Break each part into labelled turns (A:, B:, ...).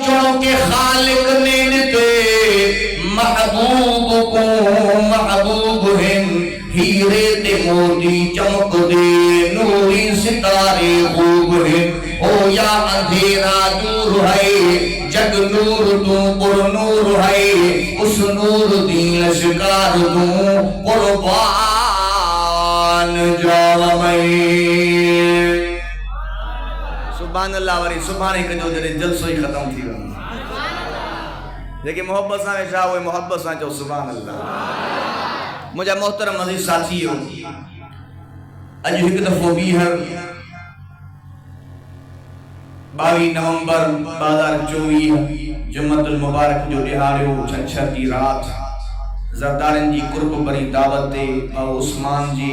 A: चुन के खालिक ने दिते महबूब को महबूब हैं हीरे ते मोती चमकदे नूरी सितारे खूब हैं ओ या अंधेरा दूर है जग नूर तू पुर नूर है उस नूर दी लश्कार तू कुर्बान जावा मैं सुभान अल्लाह वरी सुभाणे कजो जरे जलसो ही खत्म थी वञे जेके मोहब्बत सां वेठा हुए मोहब्बत सां चओ सुभान अल्लाह मुझा मोहतरम अज़ीज़ साथियो अज एक दफ़ो बीहर 22 नवंबर 2024 जुम्मतुल मुबारक जो ॾिहाड़ियो छंछर जी रात ज़रदारनि जी कुर्ब भरी दावत ते उस्मान जी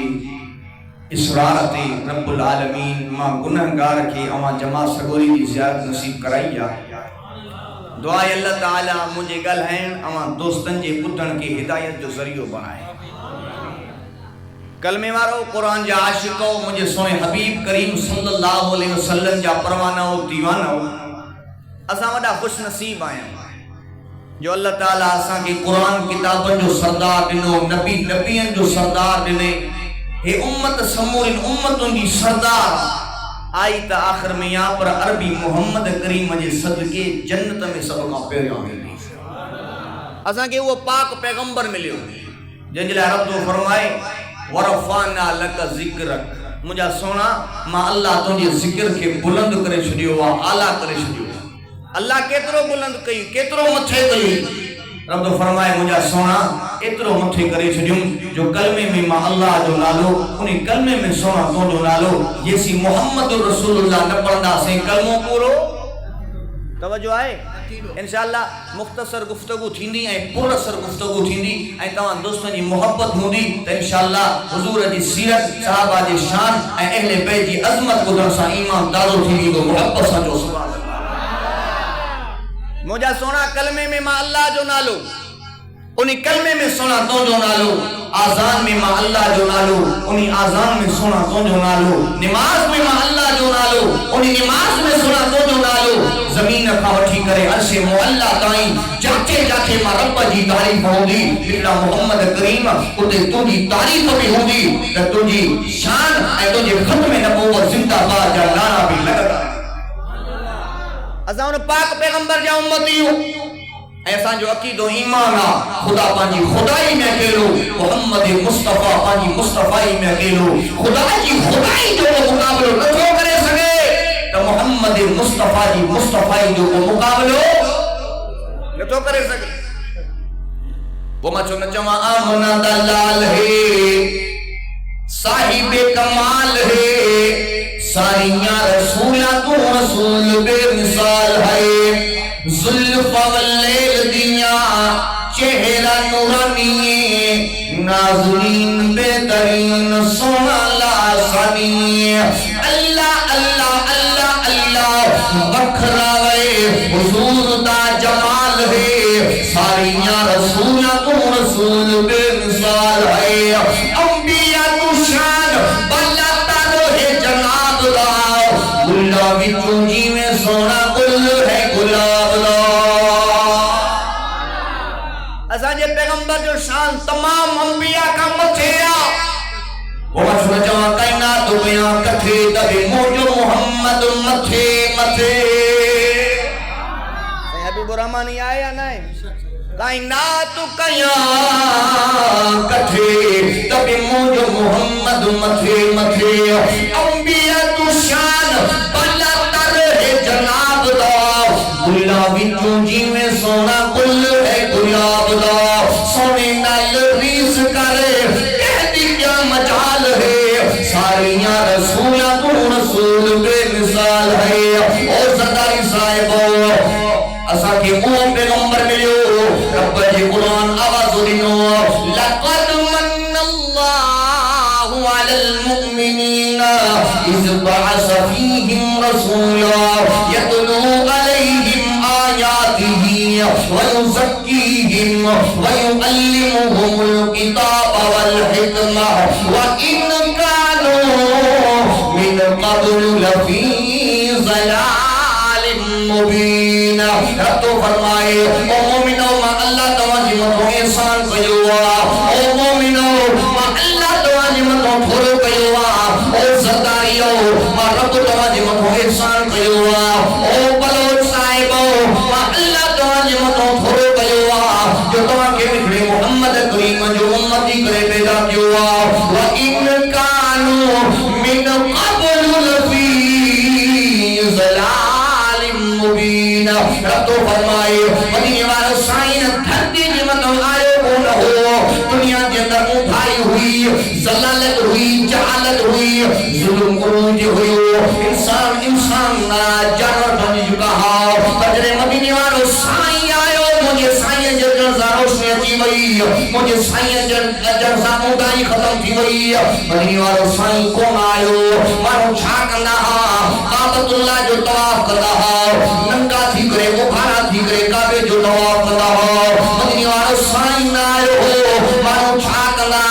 A: इसरार ते रब्बुल आलमीन मां गुनहगार के अवां जमा सगोरी की ज़ियारत नसीब कराई आ दुआ अल्लाह ताला मुझे ॻाल्हाइण अवां दोस्तन जे ॿुधण के हिदायत जो ज़रियो बणाए कलमे वारो कुरान जा आशिको मुझे सोने हबीब करीम सल्लल्लाहु अलैहि वसल्लम जा परवाना हो दीवाना हो असा वडा खुश नसीब आया जो अल्लाह ताला असा के कुरान किताबन जो सरदार दिनो नबी नबियन जो सरदार दिने हे उम्मत समूरिन उम्मतुन जी सरदार आई त आखिर में यहाँ पर अरबी मोहम्मद करीम जे सदके जन्नत में सब का पहिरियों मिली असा के वो पाक पैगंबर मिलियो जंहिंजे लाइ रब फरमाए वरफाना लक ज़िक्रक मुझा सोना मां अल्लाह तुझे जिक्र के बुलंद करे छडियो वा आला करे छडियो अल्लाह केतरो बुलंद कई केतरो मथे कई रब तो फरमाए मुझा सोना एतरो मथे करे छडियो जो कलमे में मां अल्लाह जो नालो उनी कलमे में सोना तो जो नालो जेसी मोहम्मद रसूलुल्लाह न पढ़दा से कलमो पूरो तवज्जो आए इंशाअल्लाह मुख्तसर गुफ्तगू थींदी ऐ पुरअसर गुफ्तगू थींदी ऐ तवां दोस्तन जी मोहब्बत होंदी त इंशाअल्लाह हुजूर जी सीरत सहाबा जी शान ऐ अहले बैत जी अजमत ॿुधण सां ईमान ताज़ो थींदी तो मोहब्बत सां जो सुभान अल्लाह मुझा सोना कलमे में मां अल्लाह जो नालो उनी कलमे में सोना तो जो नालो आजान में मां अल्लाह जो नालो उनी आजान में सोना तो जो नालो नमाज में मां अल्लाह जो नालो उनी नमाज में सोना तो जो नालो जमीन का वठी करे अर्शे मुअल्ला ताई जाके जाके मां रब जी तारीफ होंदी बिना मोहम्मद करीम उते तुजी तारीफ भी होंदी त तुजी शान ऐ तुजे खत्म नबूवत जिंदाबाद जा नारा भी लगदा असा उन पाक पैगंबर जा उम्मती ऐसा जो अकीदो ईमान आ खुदा पानी खुदाई में अकेलो मोहम्मद मुस्तफा पानी मुस्तफाई में अकेलो खुदा जी खुदाई जो मुकाबलो न तो करे सके तो मोहम्मद मुस्तफा जी मुस्तफाई जो मुकाबलो न तो करे सके वो मचो न जमा आमना दलाल है साहिब कमाल है सारिया रसूला तू रसूल बेमिसाल है जुल्फ वल्लैल दिया चेहरा नूरानी नाज़रीन बेहतरीन सोना लासानी अल्लाह अल्लाह अल्लाह अल्लाह बखरावे हुजूर दा जमाल है सारिया रसूला तू रसूल बेमिसाल है अंबिया तू शान बल्ला तारो है जनाब दा गुला विचों जीवे सोना गुल है गुलाब दा असाजे पैगंबर जो शान तमाम अंबिया का मथे आ वो मशहूर जमा कायनात बयान कथे तबे मौजो मोहम्मद मथे मथे हबीब रहमान आए या नहीं कायनात कया कथे तबे मौजो मोहम्मद मथे मथे अंबिया तू शान बला तर है जनाब दा गुलाबी तू जीवे सोना गुल है गुलाब दा सोने नाल रीस करे कहदी क्या मजाल है सारियां रसूला तू रसूल बेमिसाल है ओ सरदारी साहिब असा के वो पैगंबर मिलियो रब जी कुरान आवाज दिनो लक़द मन्नल्लाहु अलल मुमिनीना इज़ बअस फीहिम रसूला यतलू अलैहिम आयातिही व युज़क्कीहिम व युअल्लिमुहुमुल किताब वल हिकमा व इन कानू मिन क़ब्ल लफी ज़लालिम मुबीन रब तो फरमाए ओ मोमिनो मा अल्लाह तवाजी मतो एहसान कयो ओ मोमिनो मा अल्लाह तवाजी मतो थोरो कयो ओ सरदारियो मा रब तवाजी मतो एहसान कयो ओ बलोच साहिबो मा अल्लाह तवाजी मतो थोरो कयो जो तवा के मिठड़े मोहम्मद करीम जो उम्मती करे पैदा कियो व इन कानू मिन क़ब्ल लफी ज़लालिम मुबीन रब तो फरमाए मदीने वालो साईं धरती जे मतो आयो कोन हो दुनिया के अंदर उठाई हुई जलालत हुई जहालत हुई जुल्म उरूज हुयो इंसान ना जानवर बन चुका हो बजरे मदीने वालो साईं आयो मुझे साईं जन रोशनी अची वई मुझे साईं जन सामुदाई खत्म थी वई मदीने वालो साईं कोन आयो मानो छा कंदा काबतुल्लाह जो तवाफ कंदा नंगा थी करे मुखारा थी करे काबे जो तवाफ कंदा मदीने वालो साईं ना आयो हो मानो छा कंदा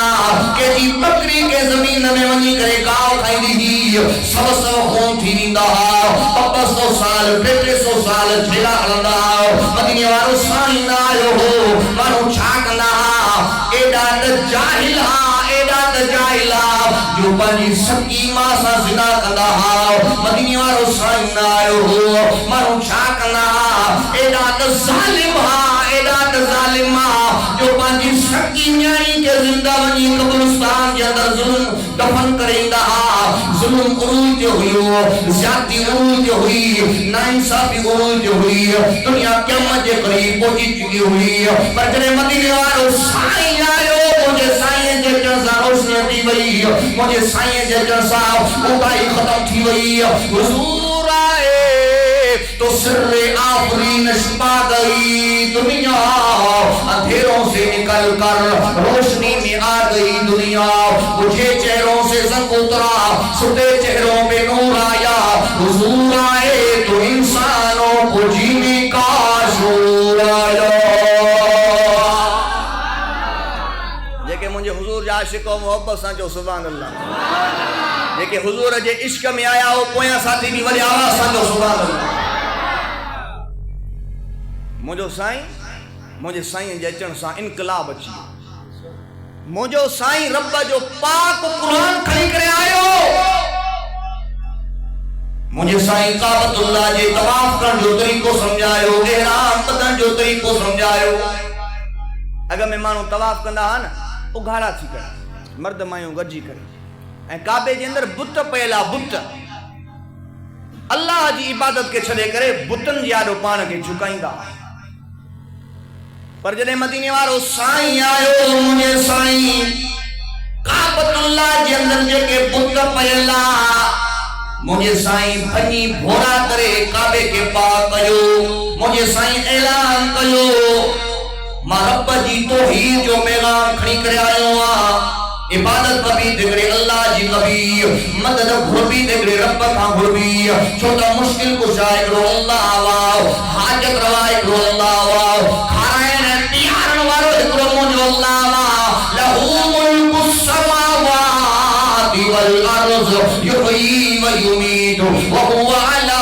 A: के जी बकरी के जमीन में वनी करे गांव खाईंदी ही सब खून थी नींदा 200 साल 300 साल झेला हलंदा मदीने वालो साईं ना आयो हो मानो छा कंदा एडा त जाहिल जो पंहिंजी सकी मां सां ज़िना कंदा मदीने वालो साईं ना आयो हो मानो छा कंदा एडा त ज़ालिम जो पंहिंजी सकी न्याणी के जिंदा वनी कब्रिस्तान के अंदर जुल्म दफन करेंदा जुल्म उरूज हुयो ज्यादती उरूज हुई नाइंसाफी उरूज हुई दुनिया क़यामत के करीब पहुंची चुकी हुई पर जरे मदीने वालो साईं आयो मुझे साईं जे जसा रोशनी थी वई मुझे साईं जे जसा उबाई खत्म थी वई हुजूर आए तो सिर्रे आफरीन छुपा गई दुनिया अंधेरों से निकल कर रोशनी में आ गई दुनिया बुझे चेहरों से जंग उतरा सुते चेहरों पे नूर आया हुजूर आए तो इंसानों को जीने का शूर आया जेके मुझे हुजूर जा आशिको मोहब्बत सां जो सुभान अल्लाह जेके हुजूर जे इश्क में आया हो पोया साथी भी वरी आवाज सां जो सुभान अल्लाह मुझे साईं जे अचण सां इनकलाब अची मुझो साईं रब जो पाक कुरान खणी करे आयो मुझे साईं काबतुल्लाह जे तवाफ करण जो तरीको समझायो इहराम बदन जो तरीको समझायो अगर में मानो तवाफ कंदा हा न उघाड़ा थी करे मर्द मायूं गजी करे ए काबे जे अंदर बुत पयला बुत अल्लाह जी इबादत के छड़े करे बुतन जी आडो पान के झुकाईंदा पर जने मदीने वालो साईं आयो मुझे साईं काबतुल्लाह जे अंदर जेके बुत पयला मुझे साईं भनी भोरा करे काबे के पाक कयो मुझे साईं ऐलान कयो मां रब जी तौहीद जो पैगाम खणी करे आयो इबादत कभी दिगरे अल्लाह जी कभी मदद घुरबी दिगरे रब का घुरबी छोटा मुश्किल कुशाए करो अल्लाह वाह हाजत रवाए करो अल्लाह वाह खारायन तियारन वारो करो मुझो अल्लाह वाह लहू मुल्कु समावाति वल अर्ज़ युहयी व युमीतु व हुवा अला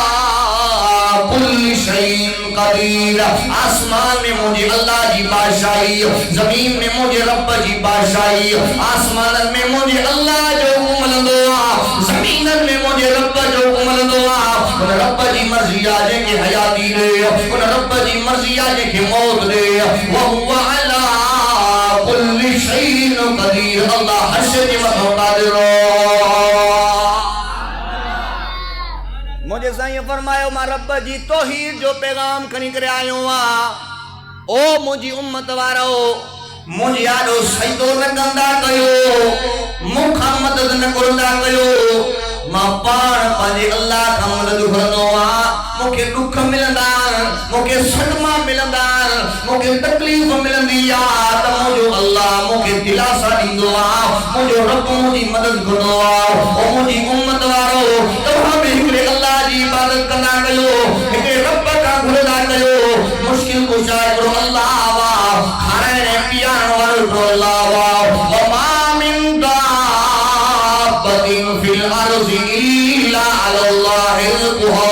A: कुल्ली शैइन कदीर आसमान में मुझे अल्लाह जी बादशाही जमीन में मुझे रब जी बादशाही आसमान में मुझे अल्लाह जो हुकुम जमीन में मुझे रब जो हुकुम उन रब जी मर्जी आ जेके हयाती दे उन रब जी मर्जी आ जेके मौत दे व हुवा अला कुल्ली शैइन कदीर अल्लाह हर शे के मथो कादिर मुझे साईं फरमायो मां रब जी तौहीद जो पैगाम खणी करे आयो ओ मुझी उम्मत वारो मुझे आडो सजदो न कंदा कयो मुखा मदद न करंदा कयो मां पाण पंहिंजे अल्लाह खां मदद घुरंदो मुखे दुख मिलंदा मुखे सदमा मिलंदा मुखे तकलीफ मिलंदी त मुझो अल्लाह मुखे दिलासा ॾींदो मुझो रब मुझी मदद कंदो ओ मुझी उम्मत वारो तव्हां बि हिकिड़े अल्लाह जी इबादत कंदा कयो हिकिड़े रब खां घुरंदा कयो मुश्किल कुशा हिकिड़ो अल्लाह वाह खाराइण पीआरण वारो हिकिड़ो अल्लाह वाह व मा मिन दाब्बतिन फिल अर्ज़ि इल्ला अल्लाह रिज़्क़ुहा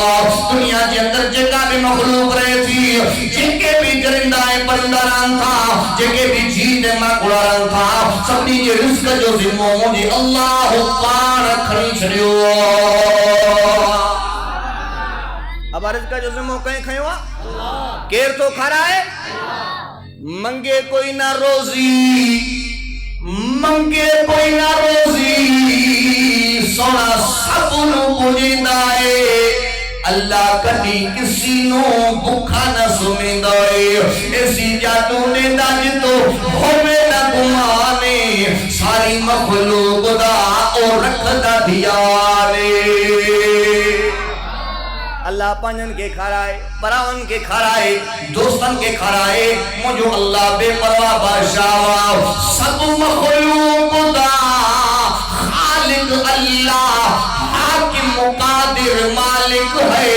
A: दुनिया के अंदर जेका भी मखलूक रहे थी जेके भी जरिंदा ऐं परिंदा रहनि था, जेके भी जीव ऐं माकुड़ा रहनि था, सभिनी जे रिस्क जो ज़िम्मो मुंहिंजे अल्लाह पाण खणी छॾियो। अब रिस्क जो ज़िम्मो कंहिं खयो आहे? केर थो खाराए? मंगे कोई ना रोज़ी, मंगे कोई ना रोज़ी, सोना सबनू पुॼींदा आहे। अल्लाह कदी किसी नो भूखा न सुमिंदा है। ऐसी जादू ने दाजितो होवे न गुमाने, सारी मखलूक दा और रखदा धियाने। अल्लाह पंजन के खाराए, परावन के खाराए, दोस्तन के खाराए, मुझो अल्लाह बेपरवाह बादशाह। सब मखलूक दा खालिक अल्लाह, हाकिम मुकादिर मालिक है।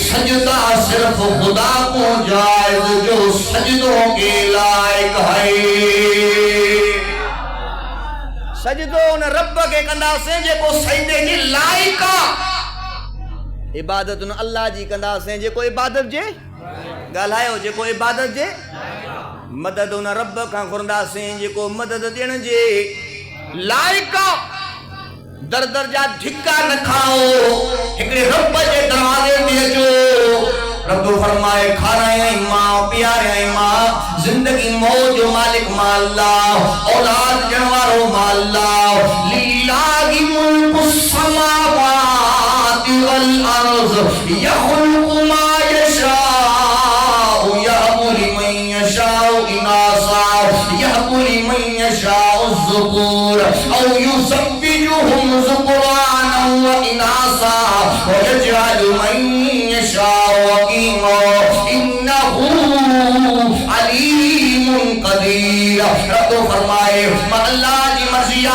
A: सजदा सिर्फ खुदा को जायज जो सजदों के लायक है। सजदो न रब के कंदासे जेको सजदे जी लायक आ। इबादत न अल्लाह जी कंदासे जेको इबादत जे ॻाल्हायो, जेको इबादत जे मदद न रब खां घुरंदासे जेको मदद ॾियण जे लायक आ। दर दर जा धिक्का न खाओ, हिकड़े रब जे दरवाजे ते अचो। रब फरमाए खाराए मां, प्यारे मां, जिंदगी मौज मालिक मां अल्लाह, औलाद ॾियण वारो मां अल्लाह। लिल्लाहि मुल्कु समावाति वल अर्ज़, यख़्लुक़ु मा यशाउ, यहबु लिमन यशाउ इनासा, यहबु लिमन यशाउ ज़ुकुर, औ युज़व्विजुहुम ज़ुकुराना व इनासा, व यजअलु मन यशाउ अक़ीमा, इन्नहु अलीमुन क़दीर। रब फरमाए मां अल्लाह जी मर्ज़ी आ,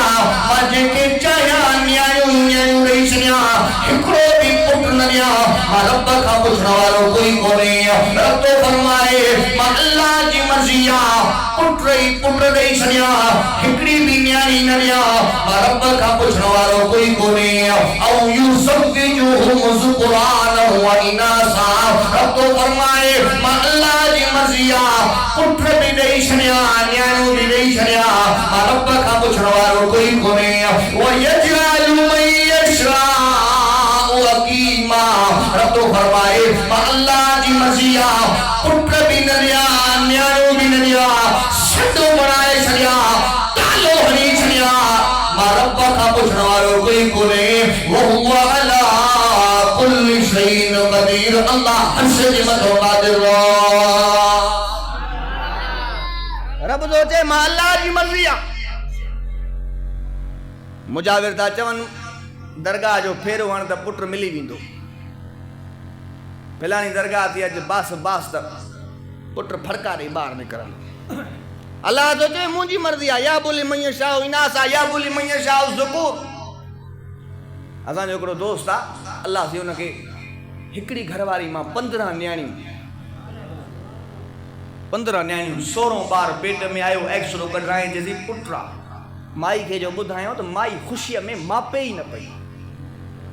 A: मां जेके चाहियां न्यायूं न्यायूं ॾेई छॾियां, हिकिड़ो बि पुट न ॾियां, मां रब खां पुछण वारो कोई कोन्हे। रब फरमाए मां अल्लाह जी मर्ज़ी आ, पुट ई पुट ॾेई छॾियां, हिकिड़ी बि न्याणी न ॾियां, मां रब खां पुछण वारो कोई कोन्हे। औ युज़व्विजुहुम ज़ुकुराना व इनासा। रब फरमाए मां अल्लाह जी मर्ज़ी आ, पुट भी ॾेई छॾियां, न्याणियूं भी ॾेई छॾियां, मां रब खां पुछण वारो कोई कोन्हे। व यजअलु मन यशाउ अक़ीमा। रब फरमाए मां अल्लाह जी मर्ज़ी आ, पुट भी न ॾियां, न्याणियूं भी न ॾियां, सॾो बणाए छॾियां, तालो हणी छॾियां, मां रब खां पुछण वारो कोई कोन्हे। वहुवा अला कुल्लि शैइन क़दीर। अल्लाह हर शइ जे मथां क़ादिर आहे। रब तो चे मां अल्लाह जी मर्ज़ी आ। मुजाविर था चवनि दरगाह जो फेरो हण त पुट मिली वेंदो। फलाणी दरगाह थी अॼु बास बास त पुट फड़कारे ॿाहिरि निकिरनि। अल्लाह तो चे मुंहिंजी मर्ज़ी आहे। या बोली मैया शाह इनासा, या बोली मैया शाह ज़ुकूर। असांजो हिकिड़ो दोस्त आहे, अल्लाह से हुनखे हिकिड़ी घरवारी मां 15 न्याणियूं 16 ॿार पेट में आयो, एक्सरो कढाए जैसी पुट्रा। माई खे जो ॿुधायो त माई ख़ुशीअ में मापे ई न पई,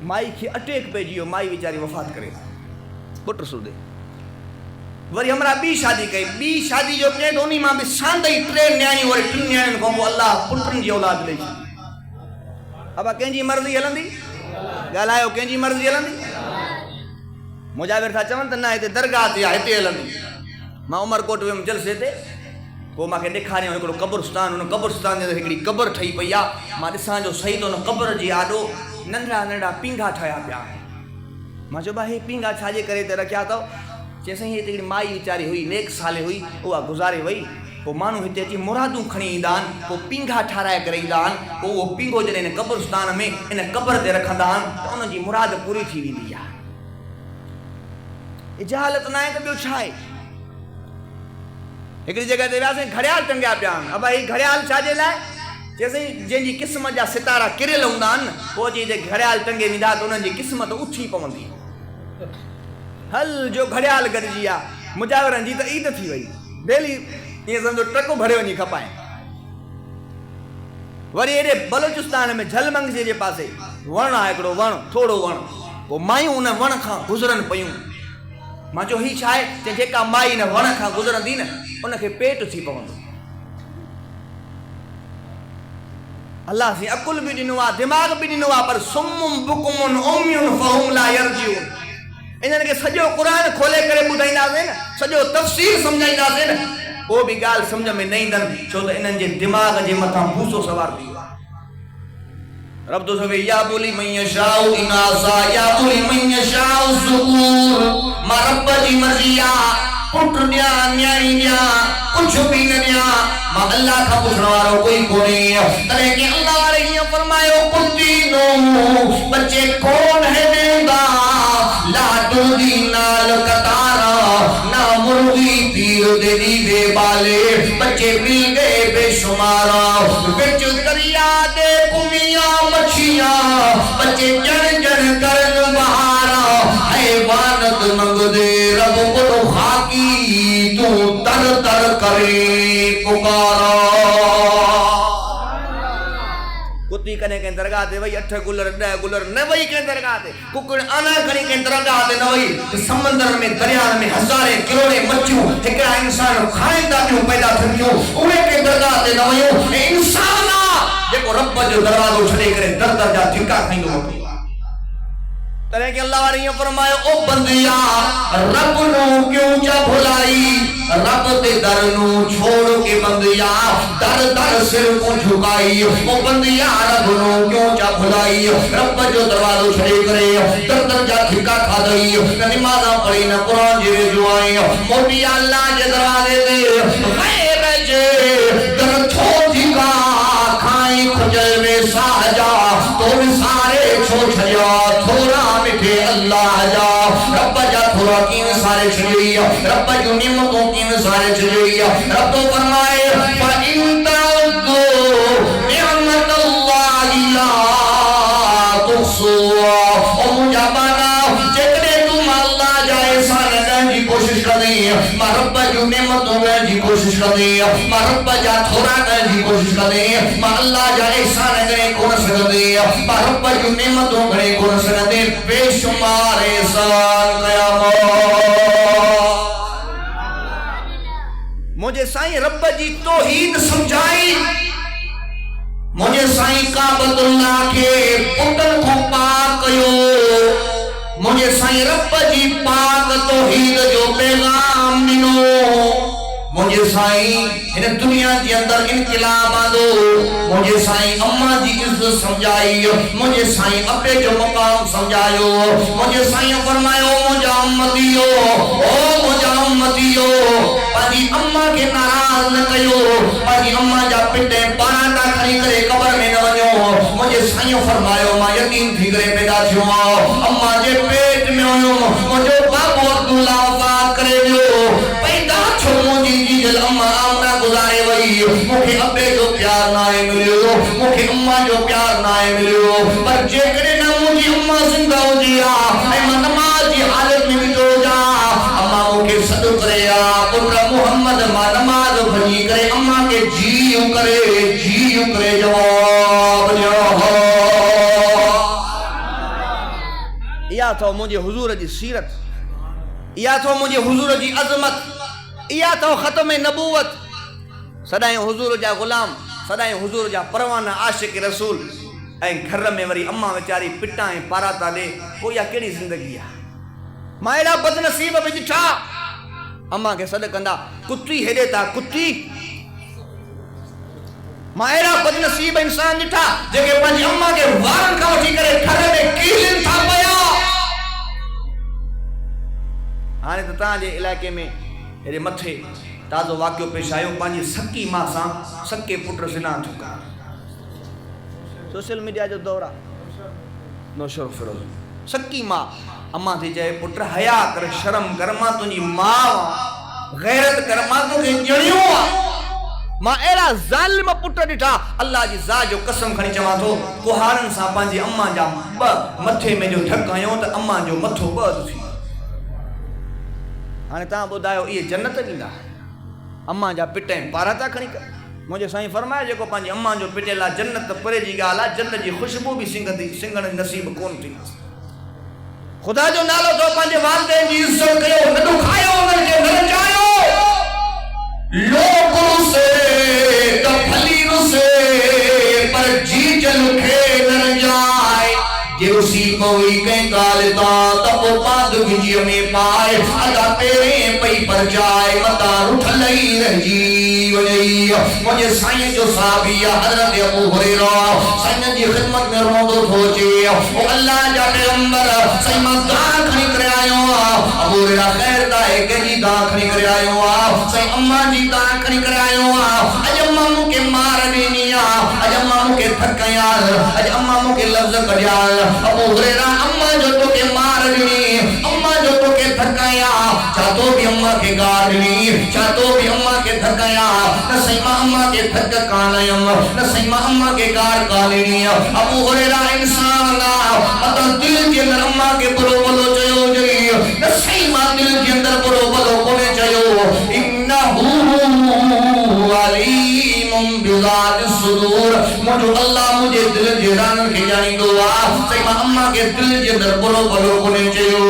A: माई खे अटैक पइजी वियो, माई वीचारी वफ़ात करे पुट सुधे। वरी हमरा ॿी शादी कई, ॿी शादी जो कंहिं उन मां बि सांदई 3 न्याणियूं, वरी 3 न्याणियुनि खां पोइ अल्लाह पुटनि जी औलाद ॾेई। अब कंहिंजी मर्ज़ी हलंदी? ॻाल्हायो, कंहिंजी मर्ज़ी हलंदी? मुजाविर था चवनि त न हिते दरगाह ते आहे, हिते हलंदी। मां उमरकोट वियुमि जलसे ते, पोइ मूंखे ॾेखारियऊं हिकिड़ो क़ब्रस्तान। हुन क़ब्रस्तान जे हिकिड़ी क़ब्र ठही पई आहे। मां ॾिसां जो सही त हुन क़ब्र जी आॾो नंढड़ा नंढड़ा पींघा ठहिया पिया। मां चयो भाई पींघा छाजे करे त रखिया अथव? चई साईं हिते हिकिड़ी माई वीचारी हुई, नेक साले हुई, उहा गुज़ारे वई। पोइ माण्हू हिते अची मुरादूं खणी ईंदा आहिनि, पोइ पींघा ठाराए करे ईंदा आहिनि। पोइ उहो पींघो जॾहिं हिन क़ब्रस्तान में इन क़ब्र ते रखंदा आहिनि त उनजी मुराद पूरी थी वेंदी आहे। इजालत न आहे त ॿियो छा आहे? हिकिड़ी जॻह ते वियासीं, घड़ियाल टंगिया पिया आहिनि। अब ही घड़ियाल छाजे लाइ? चइसई जंहिंजी क़िस्मत जा सितारा किरियल हूंदा आहिनि, पोइ अची हिते घड़ियाल टंगे वेंदा त उन्हनि जी क़िस्मत उथी पवंदी। हल जो घड़ियाल गॾिजी आहे, मुजाविरनि जी त ईद थी वई, डेली ईअं सम्झो ट्रक भरे वञी खपाए। वरी हेॾे बलोचिस्तान में झलमंगजे जे पासे वण आहे हिकिड़ो, वण थोरो वण, पोइ मायूं उन वण खां गुज़रनि पयूं। मां जो ही छा आहे त जेका माई न वण खां गुज़रंदी न उनखे पेट थी पवंदो। अल्लाह से अकुल भी ॾिनो आहे, दिमाग़ भी ॾिनो आहे, पर सुम्मुम बुकुमुन उम्युन फहुम ला यरजिऊन। इन्हनि खे सॼो क़ुरान खोले करे ॿुधाईंदासीं न, सॼो तफ़सीर सम्झाईंदासीं न, को बि ॻाल्हि सम्झ में न ईंदनि, छो त इन्हनि जे दिमाग़ जे मथां भूसो सवार थी वियो आहे। रब तो सवे या बोली मन यशाउ इनासा या बोली मन यशाउ ज़ुकूर। मां रब जी मर्ज़ी आहे, पुट ॾिया न्याणी ॾिया कुछ भी न ॾिया, मां अल्लाह का पुछण वारो कोई कोन्हे। तॾहिं कि अल्लाह वारे हीअं फरमायो कुतीनो बच्चे कौन है देंदा लाडू दी नाल कतारा ना मुर्गी पीर दे दीवे बाले बच्चे मिल गए बेशुमारा बिच दरिया दे कुमिया मछियां बच्चे जन जन करन बहारा हैवानत मंगदे रब को खाकी तू तर तर करे पुकारा। कुत्ती कने के दरगाह ते वही 8 गुलर 10 गुलर न वही के दरगाह ते, कुकड़ आना करी के दरगाह ते न वही। समंदर में दरिया में हजारे किलोड़े मच्छियूं हिकड़ा इंसान खाइंदा पियो पैदा थियूं उहे के दरगाह ते न वयो। इंसान जेको रब जो दरवाजो छॾे करे दर दर जा धिका खाइंदो हो। तरह के अल्लाह वाले फरमायो ओ बंदिया रब नु क्यों जा भुलाई, रब ते दर नु छोड़ के बंदिया दर दर सिर को झुकाई। ओ बंदिया रब नु क्यों जा भुलाई, रब जो दरवाजो छड़े करे दर दर जा धिका खा दई, न नमाज पढ़ी न कुरान जे जुआई मोटी अल्लाह जे दरवाजे ते गैर जे दर थो धिका खाई खुजल में साजा तो सारे छो छया थोड़ा मिठे अल्लाह जा रब जा थोड़ा किन सारे छड़ी रब जो नियमतों किन सारे छड़ी। रब तो फरमाए फ़इन तअद्दु निअमतल्लाहि ला तुहसूहा। ओ मुझा बाना जेकरे तुम अल्लाह जा एहसान करने की कोशिश करनी, मां रब जो नियमतों करने की कोशिश करनी, मां रब जा थोड़ा करने की कोशिश करनी, मां अल्लाह जा एहसान करे कोन सकदे, मां रब जो नियमतों करे कोन सकदे, बेशुमार एहसान कयामत। मुझे साईं रब जी तौहीद समझाई, मुझे साईं काबतुल्लाह के पुतन को पाक कयो, मुझे साईं रब जी पाक तौहीद जो पैगाम ॾिनो, मुझे साईं इन दुनिया के अंदर इनकलाब आंदो, मुझे साईं अम्मा जी इज्जत समझाई, मुझे साईं अब्बे जो मकाम समझायो, मुझे साईं फरमायो मुझा उम्मतियो ओ मुझा उम्मतियो पाजी अम्मा के नाराज न कयो, पाजी अम्मा जा पिटे पाराटा खणी करे कब्र में न वञो। मुझे साईं फरमायो मां यतीम थी करे पैदा थियो, अम्मा जे पेट में हुयो, मुझो बाबू अब्दुल्ला वफात करे वियो, पैदा छो मुंहिंजी जीजल अम्मा आमना गुज़ारे वई, मूंखे अब्बे जो प्यार ना मिलियो, मूंखे अम्मा जो प्यार ना मिलियो। पर जेकॾहिं न मुंहिंजी अम्मा ज़िंदा हुजे आ ऐं मां नमाज़ जी हालत में बीठो हुजां, अम्मा मूंखे सॾु करे आ पुट मोहम्मद मां नमाज़ भॼी करे अम्मा के जी करे जवाब ॾियो। इहा अथव मुंहिंजे हुज़ूर जी सीरत, इहा अथव मुंहिंजे हुज़ूर जी अज़मत, इहा अथव ख़त्म नबूवत। सदाईं हुज़ूर जा ग़ुलाम, सदाईं हुज़ूर जा परवाना आशिक रसूल, ऐं घर में वरी अम्मा वीचारी पिटा ऐं पाराता ॾे, पोइ इहा कहिड़ी ज़िंदगी आहे। मां एॾा बदनसीब बि ॾिठा, अम्मा खे सॾु कंदा कुती हेॾे था कुती। मां अहिड़ा बदनसीब इंसान ॾिठा जेके पंहिंजी अम्मा खे वारनि खां वठी करे घर में कीलनि था पिया। हाणे त तव्हांजे इलाइक़े में हेॾे मथे ताज़ो वाक़ियो पेश आयो, पंहिंजी सकी मां सां सके पुट सिना थो कर। सोशल मीडिया जो दौर आहे, नौशर फिरोज़ सकी मां अम्मा थी चए पुट हया कर, शर्म कर, मां तुंहिंजी मां गैरत कर, मां तोखे ॼणियो आहे। मां अहिड़ा ज़ालिम पुट ॾिठा, अल्लाह जी ज़ात जो कसम खणी चवां थो, कुहाड़नि सां पंहिंजी अम्मा जा ॿ मथे में जो धक हयूं त अम्मा जो मथो ॿ थी। हाणे तव्हां ॿुधायो इहे जन्नत ॾींदा? अम्मा जा पिट ऐं पारा था खणी कर। मुंहिंजे साईं फरमाए जेको पंहिंजी अम्मा जो पिटियल आहे जन्नत परे जी ॻाल्हि आहे, जन्नत जी ख़ुशबू बि सिंगण नसीब कोन थी। खुदा जो नालो तो पंहिंजे वालिदैन जी इज्जत कयो, न दुखायो, उन्हनि खे न रचायो। लोग रुसे त भली रुसे पर जी जलुखे न रजाए। जे उसी कोई कहीं गालता तब पाद विजय में पाए। अदा तेरे पई पर जाए मता उठ लई रही वही। मुझे साईं जो साबिया हजरत अबू हुरैरा साईं जी खिदमत में रोंदो थोचे। ओ अल्लाह जा पैगंबर साईं मां दान खणी करे आयो। अबू हुरैरा खैर दा है के जी दान खणी करे आयो। साईं अम्मा जी दान खणी करे आयो। अज अम्मा मुके मार ॾिनी। अज अम्मा मुके थकया। अज अम्मा मुके लफ्ज कढिया। अबू हुरैरा अम्मा जो तो के मार ॾिनी, अम्मा जो तो के थकाया। चातो भी अम्मा के गार ॾिनी, चातो भी अम्मा के थकाया। न सही मां अम्मा के थक कानयम, न सही मां अम्मा के गार कालिनी। अबू हुरैरा इंसान मत दिल के अंदर अम्मा के बुरो भलो चयो जई। न सही मां दिल के अंदर बुरो भलो कोने चयो। इन्नहु अलीमुम बिज़ात सुदूर। मुझो अल्लाह मुझे दिल जे रान खे ॼाणींदो आ। सही मां अम्मा के दिल जे अंदर बुरो भलो कोने चयो।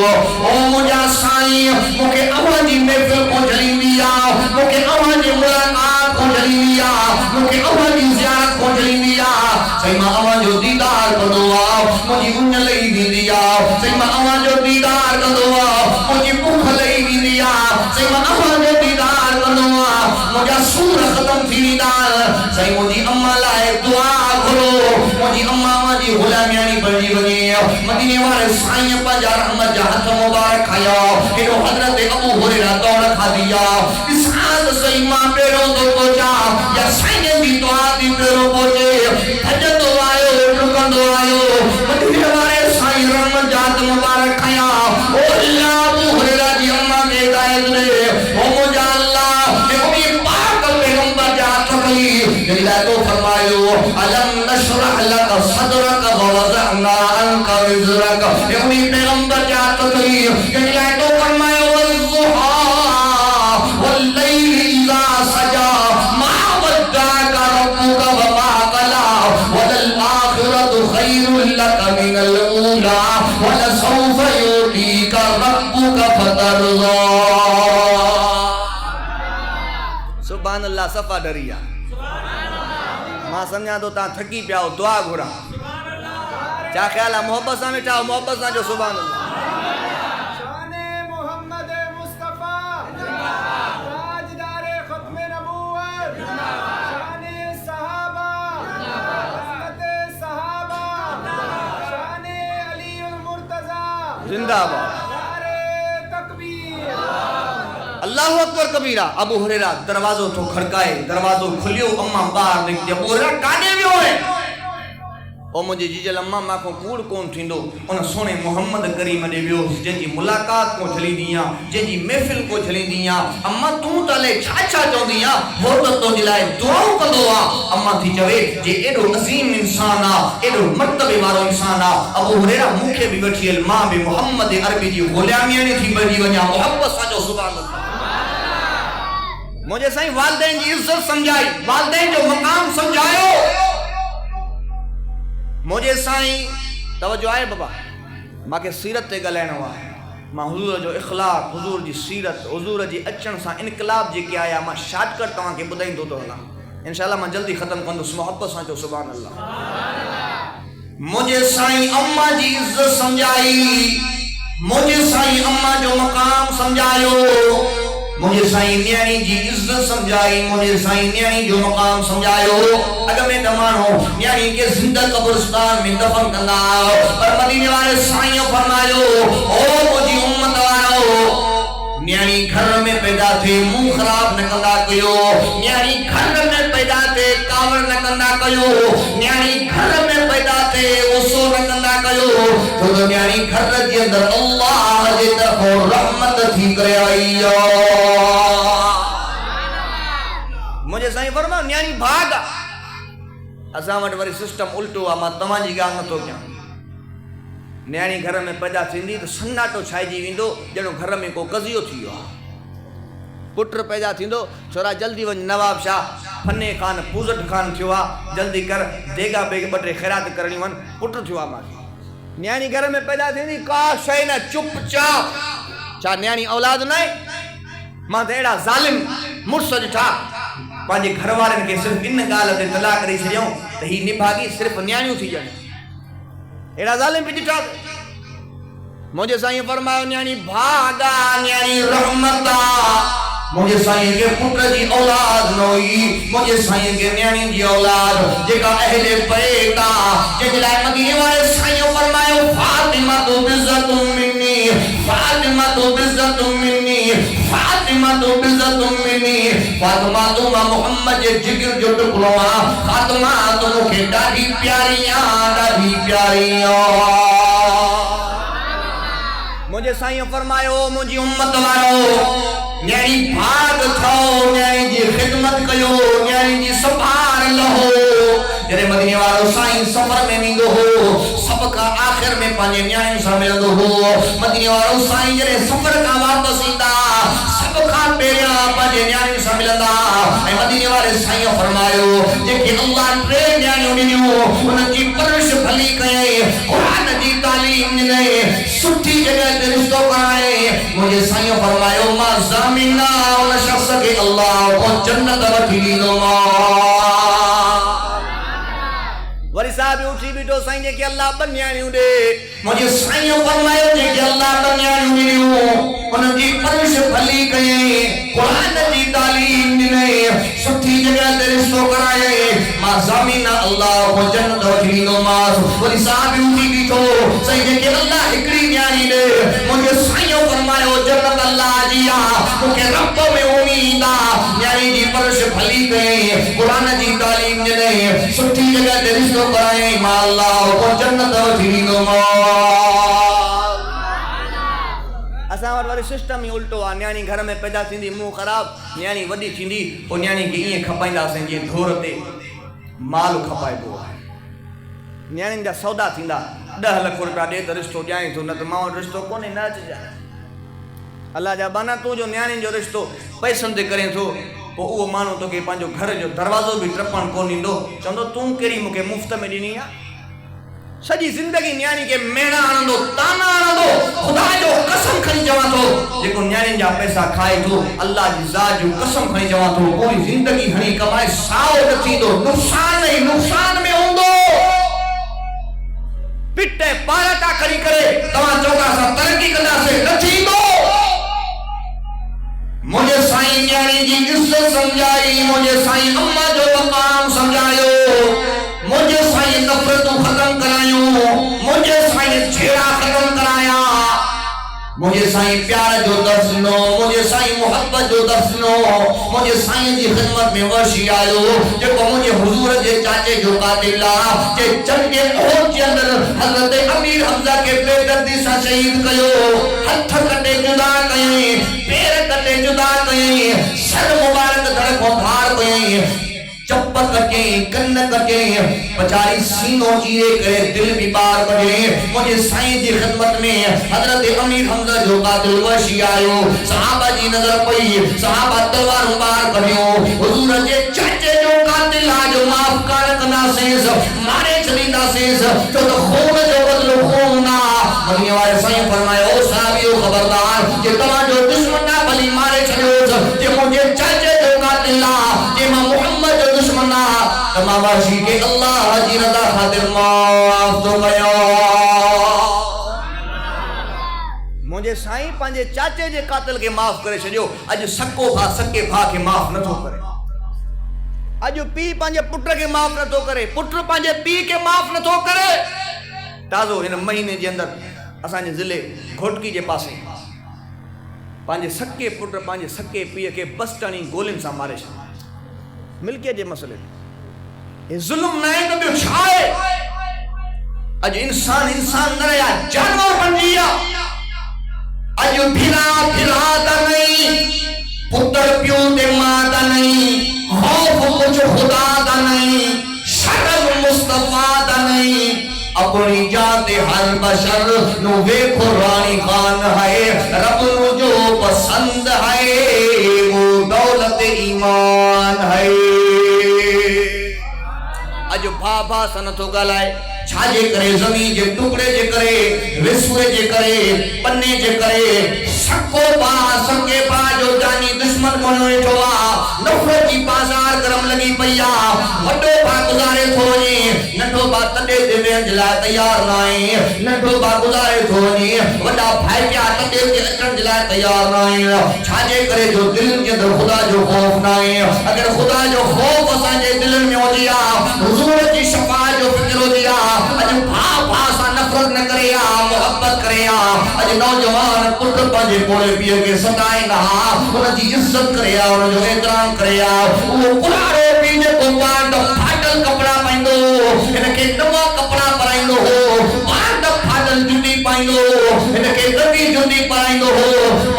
A: ओ मुझा साईं मूंखे अव्हां जी महफ़िल को जलींदी आ, मूंखे अव्हां जी मुलाकात को जलींदी आ, मूंखे अव्हां जी ज़ियारत को जलींदी आ। सही मां अव्हां जो दीदार कंदो आ मुंहिंजी उञ लही वेंदी आ। सही मां अव्हां जो दीदार कंदो आ मुंहिंजी बुख लही वेंदी आ। सही मां अव्हां जो दीदार कंदो आ मुंहिंजा सूर ख़तम थी वेंदा। सही मुंहिंजी अम्मा लाइ दुआ घुरो। मुंहिंजी अम्मा जी गुलामियानी बणजी वञे। मदीने वारे साईं पंहिंजा रहमत जा हथ मुबारक खाया। हेॾो हज़रत अबू हुरैरा दौड़ खाधी आ। इसाद सही मां पहिरों थो पहुचा या साईं जी दुआ थी पहिरों पहुचे। भॼंदो आयो, डुकंदो आयो। मदीने वारे साईं रहमत जा हथ मुबारक खाया। ओ अल्लाह अबू हुरैरा जी अम्मा खे हिदायत ॾे। ओ मुंहिंजा अल्लाह उन्ही पाक पैगंबर जा हथ खणी जॾहिं तो फरमायो अलम नशरह लक सदरक व वज़अना अंका विज़रक। उन्ही पैगंबर जा हथ खणी जॾहिं तो फरमायो वज़ुहा वल्लैलि इज़ा सजा मा वद्दअक रब्बुक व मा क़ला वलल आखिरतु खैरुल लक मिनल ऊला वलसौफ युतीक रब्बुक फतरज़ा। सुभान अल्लाह। सफ़ा डरिया मां समझा तो ता थकी पिया हो, दुआ घुरा। क्या ख्याल है? मोहब्बत से मिटाओ, मोहब्बत से जो सुभान अल्लाह।
B: शाने मोहम्मद मुस्तफा ताजदार खत्म नबूवत शाने सहाबा रहमते सहाबा शाने अली उल मुर्तजा
A: जिंदाबाद।
B: नारे तकबीर।
A: अल्लाहु अकबर कबीरा। अबू हुरैरा दरवाजो तो खड़काए, दरवाजो खुलियो। अम्मा बाहर निकती। अबू हुरैरा काॾे वियो है? ओ मुझे जीजल अम्मा मां को कूड़ कोन थींदो उन सोने मोहम्मद करीम ॾे वियो जंहिंजी मुलाकात को झलींदी आहियां, जंहिंजी महफ़िल को झलींदी आहियां। अम्मा तूं तले छा छा चवंदी आहियां? हो त तुंहिंजे लाइ दुआऊं कंदो आहे। अम्मा थी चवे जे एॾो अज़ीम इंसान आहे, एॾो मर्तबे वारो इंसान आहे। अबू हुरैरा मूंखे बि वठी हल, मां बि मोहम्मद अरबी जी गुलामियानी थी बणजी वञा। मोहब्बत सां जो सुभान अल्लाह। मुझे साईं वालिदैन जी इज्जत समझाई, वालिदैन जो मकाम समझायो। मुझे साईं तवज्जो आहे बाबा, मांखे सीरत ते ॻाल्हाइणो आहे। मां हुज़ूर जो इख़लाक़, हुज़ूर जी सीरत, हुज़ूर जी अचण सां इनकलाब जेके आया मां शॉर्टकट तव्हांखे ॿुधाईंदो थो हलां। इंशाअल्लाह मां जल्दी ख़त्म कंदुसि। मोहब्बत सां चओ सुभान अल्लाह। मुझे साईं अम्मा जी इज्जत समझाई, मुझे साईं अम्मा जो मकाम समझायो। मुझे साईं न्याणी जी इज्जत समझाई, मुझे साईं न्याणी जो मकाम समझायो। अॻ में त माण्हू न्याणी खे ज़िंदा क़ब्रिस्तान में दफ़न कंदा, पर मदीने वारे साईं फरमायो ओ मुंहिंजी उम्मत वारो, न्याणी घर में पैदा थे मुंह ख़राब न कंदा कयो। न्याणी घर में पैदा थे कावड़ न कंदा कयो। न्याणी घर में पैदा थे ओसो न कंदा कयो। छो त न्याणी घर जे अंदर अल्लाह जे तरफ़ों रहमत थी करे आई आहे। मुझे साईं फरमा न्याणी भाग। असां वटि वरी सिस्टम उल्टो आहे। मां तव्हांजी ॻाल्हि नथो कयां। न्याणी घर में पैदा थींदी त सन्नाटो छाइजी वेंदो ॼणो घर में को कज़ियो थी वियो आहे। पुट पैदा थींदो, छोरा जल्दी वञ नवाब शाह फने खान पूज़ट खान थियो आहे, जल्दी कर देगा बेग ॿ टे ख़ैरात करणी वञ, पुट थियो आहे। मांखे न्याणी घर में पैदा थींदी का शइ न चुपचाप छा न्याणी औलाद न आहे मां त अहिड़ा ज़ालिम मुड़ुस ॾिठा पंहिंजे घर वारनि खे सिर्फ़ु इन ॻाल्हि ते तलाक ॾेई छॾियऊं त ही निभागी सिर्फ़ु न्याणियूं थी ॼण अहिड़ा ज़ालिम बि ॾिठा मुंहिंजे साईं फरमायो न्याणी भागा न्याणी रहमत आहे मुझे साईं के पुत्र जी औलाद न हुई मुझे साईं के न्याणी जी औलाद जेका अहले बैता जंहिंजे लाइ मदीने वारे साईं फरमायो फातिमा तो बिज़्ज़तुम मिन्नी फातिमा तो बिज़्ज़तुम मिन्नी फातिमा तो बिज़्ज़तुम मिन्नी फातिमा तो मोहम्मद जे जिगर जो टुकड़ो आहे फातिमा तो मूंखे ॾाढी प्यारी आहे ॾाढी प्यारी आहे मुझे साईं फरमायो मुंहिंजी उम्मत वारो न्याणी भाग थो न्याणी जी खिदमत कयो न्याणी जी संभाल लहो जॾहिं मदीने वारो साईं सफ़र में वेंदो हो सभ खां आख़िर में पंहिंजे न्याणियुनि सां मिलंदो हो मदीने वारो साईं जॾहिं सफ़र खां वापसि ईंदा सभ खां पहिरियां पंहिंजे न्याणियुनि सां मिलंदा ऐं मदीने वारे साईं फरमायो जेके अल्लाह टे न्याणियूं ॾिनियूं उन्हनि जी परवरिश भली कयईं क़ुरान जी तालीम ॾिनई सुठी जॻह ते रिश्तो कराए मुझे साईं फरमायो मां ज़ामिना उन शख्स के अल्लाह को जन्नत वठी ॾींदो वरी साहब उठी बीठो साईं के अल्लाह ॿ न्याणियूं ॾे मुझे साईं फरमायो जेके अल्लाह ॿ न्याणियूं ॾिनियूं उन्हनि जी परवरिश भली कयईं क़ुरान जी तालीम ॾिनई सुठी जॻह ते रिश्तो कराए मां ज़ामिना अल्लाह को जन्नत वठी ॾींदोमांसि वरी साहब उठी बीठो साईं जेके अल्लाह हिकिड़ी न्याणी ॾे मुझे साईं फरमायो जन्नत अल्लाह जी आहे मूंखे रब में उमीद आहे न्याणी जी परवरिश भली कयईं क़ुरान जी तालीम ॾिनई सुठी जॻह ते रिश्तो कराए मां अल्लाह को जन्नत वठी ॾींदोमांसि असां वटि वरी सिस्टम ई उल्टो आहे न्याणी घर में पैदा थींदी मुंहुं ख़राबु न्याणी वॾी थींदी पोइ न्याणी खे ईअं खपाईंदासीं जीअं धोर ते माल खपाइबो आहे न्याणियुनि जा सौदा थींदा 10 लख रुपया ॾे त रिश्तो ॾियां थो न त मां वटि रिश्तो कोन्हे न अचिजांइ अल्लाह जा बाना तूं जो न्याणियुनि जो रिश्तो पैसनि ते करे थो पोइ उहो माण्हू तोखे पंहिंजो घर जो दरवाज़ो बि टपणु कोन ॾींदो चवंदो तूं कहिड़ी मूंखे मुफ़्त में ॾिनी आहे सॼी ज़िंदगी न्याणी खे मेणा आणंदो ताना आणंदो ख़ुदा जो कसम खणी चवां थो जेको न्याणियुनि जा पैसा खाए थो अल्लाह जी ज़ात जो कसम खणी चवां थो पूरी ज़िंदगी हणी कमाए साओ न थींदो नुक़सान ई नुक़सान में हूंदो पिट पारटा खणी करे तव्हां चौका सां तरक़ी कंदासीं न थींदो मुझे साईं न्याणी जी इज़्ज़त समझाई मुझे साईं अम्मा जो मक़ाम समझायो मुझे साईं नफ़रतूं ख़त्म करायूं मुझे साईं छेड़ा ख़त्म कराया मुझे साईं प्यार जो दर्स ॾिनो मुझे साईं मोहब्बत जो दर्स ॾिनो मुझे साईं जी ख़िदमत में वर्षी आयो जेको मुंहिंजे हुज़ूर जे चाचे जो क़ातिल आहे जे जंगे उहद जे अंदरि हज़रत अमीर हमज़ा के बेदर्दी सां शहीद कयो हथ कटे जुदा कयईं पैर कटे जुदा कयईं सर मुबारक धड़को धार कयईं चप कटे कन कटे बेचारी सीनो चीरे करे दिल भी पार करे मुझे साईं जी खिदमत में हजरत अमीर हमजा जो कातिल वशी आयो सहाबा जी नजर पई सहाबा तलवार बार करियो हुजूर जे चाचे जो कातिल आज माफ कर कना सेस मारे छदीदा सेस तो खून जो बदलो खून ना मदीने वाले साईं फरमायो ओ साहबियो खबरदार जे तमा जो दुश्मन ना भली मारे छडियो जे मुझे चाचे जो कातिल जे मोहम्मद जो दुश्मन ना तमावाशी के अल्लाह जी रज़ा खातिर माफ तो कयो मुझे साईं पंहिंजे चाचे जे कातिल के माफ करे छडियो अज सको भा सके भा के माफ न थो करे अज पी पंहिंजे पुट के माफ न थो करे पुट पंहिंजे पी के माफ न थो करे ताज़ो इन महीने जे अंदर असांजे ज़िले घोटकी जे पासे पंहिंजे सके पुट पंहिंजे सके पीउ के बस टणी गोलियुनि सां मारे छॾियो मिल्कियत जे मसले ये जुल्म न है तो ॿियो छा आहे अॼु इंसान इंसान न रहिया जानवर बणिजी विया अॼु भिरा भिरा त नहीं पुत्र पियो ते मां त नहीं खौफ कुछ खुदा त नहीं शर्म मुस्तफा त नहीं अपनी जाते हर बशर नु वेखो रानी खान है रब नु जो पसंद है वो दौलत ईमान है अज भा भा सन तो गलाए छाजे करे ज़मीन जे टुकड़े जे करे विस्वे जे करे पन्ने जे करे सको पा जो जानी दुश्मन कोन वेठो आ नफ़रत जी बाज़ार गरम लगी पई आ वडो पा गुज़ारे थो वञे नंढो पा तॾे ते वेहण जे लाइ तयार न आहे नंढो पा गुज़ारे थो वञे वॾा भाई पिया तॾे ते अचण जे लाइ तयार न आहे छाजे करे जो दिलनि जे अंदरि ख़ुदा जो ख़ौफ़ न आहे अगर ख़ुदा जो ख़ौफ़ असांजे दिलनि में हुजे आ हुज़ूर जी शफ़ाअत जो फ़िक्र हुजे आ अॼु भाउ सां नफ़रत न करे आ मोहब्बत करे आ अॼु नौजवान पुट पंहिंजे पोड़े पीउ खे सताईंदा हुन जी इज़त करे आ हुन जो एहतराम करे आ उहो पुराणो पीउ जेको पाण फाटल कपिड़ा पाईंदो हिनखे नवां कपिड़ा पाराईंदो हो पाण फाटल जुती पाईंदो हिनखे नवी जुती पाराईंदो हो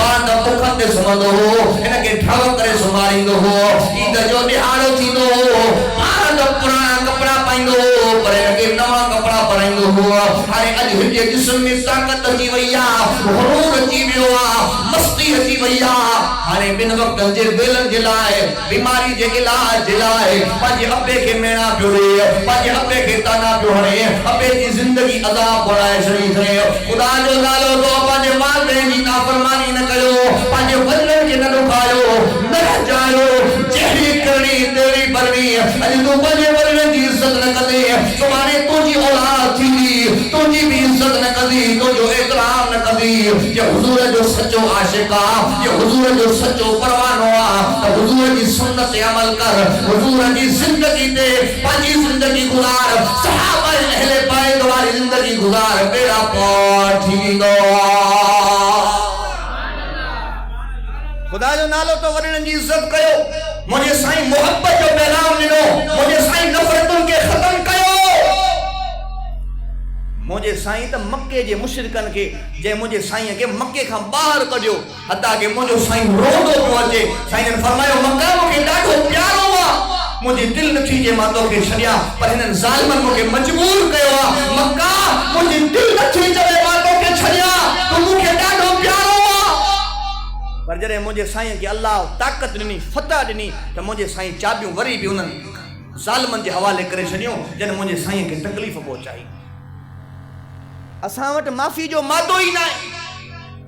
A: पाण मुखनि ते सुम्हंदो हो हिनखे ठव करे सुम्हारींदो हो ईद जो ॾिहाड़ो थींदो हो पाण पुराणा कपिड़ा पाईंदो हो पर हिनखे नवां कपिड़ा पाराईंदो हो हाणे अॼु हिनजे जिस्म में ताक़त अची वई आहे हुरूर अची वियो आहे मस्ती अची वई आहे हाणे ॿिनि वक़्तनि जे दिलनि जे लाइ बीमारी जे इलाज जे लाइ पंहिंजे अबे खे मेणा पियो ॾे पंहिंजे अबे खे ताना पियो हणे अबे जी ज़िंदगी अज़ाब बणाए छॾी अथई ख़ुदा जो नालो तो पंहिंजे वालिदैन जी नाफ़रमानी न कयो पंहिंजे वॾनि खे न ॾुखायो न रजायो जहिड़ी करणी तहिड़ी भरणी अॼु तूं पंहिंजे वॾनि जी इज़त न कंदे सुभाणे तुंहिंजी औलाद थींदी तुंहिंजी बि इज़त न कंदी तुंहिंजो एतराम न कंदी ये हुज़ूर जो सचो आशिक़ आहे ये हुज़ूर जो सचो परवानो आहे त हुज़ूर जी सुन्नत ते अमल कर हुज़ूर जी ज़िंदगी ते पंहिंजी ज़िंदगी गुज़ार सहाबा अहले बैत वारी ज़िंदगी गुज़ार बेड़ा पार थींदो ख़ुदा जो नालो तो वॾनि जी इज़त कयो मुंहिंजे साईं मोहब्बत जो पैगाम ॾिनो मुंहिंजे साईं नफ़रतुनि खे ख़तम कयो मुझे साईं त मक्के जे मुशरिकन के जे मुझे साईं के मक्के खां बाहर कढियो हता के मुझो साईं रोदो पियो अचे साईं ने फरमायो मक्का मूंखे ॾाढो प्यारो आहे मुझे दिल न थी जे मां तोखे छॾियां पर हिननि ज़ालिमनि मूंखे मजबूर कयो आहे मक्का मुझे दिल न थी चवे मां तोखे छॾियां तूं मूंखे ॾाढो प्यारो आहे पर जॾहिं मुझे साईं के अल्लाह ताक़त ॾिनी फतह ॾिनी त मुझे साईं चाबियूं वरी बि उन्हनि ज़ालिमनि जे हवाले करे छॾियूं जॾहिं मुझे साईं खे तकलीफ़ पहुचाई असां वटि माफ़ी जो मादो ई न आहे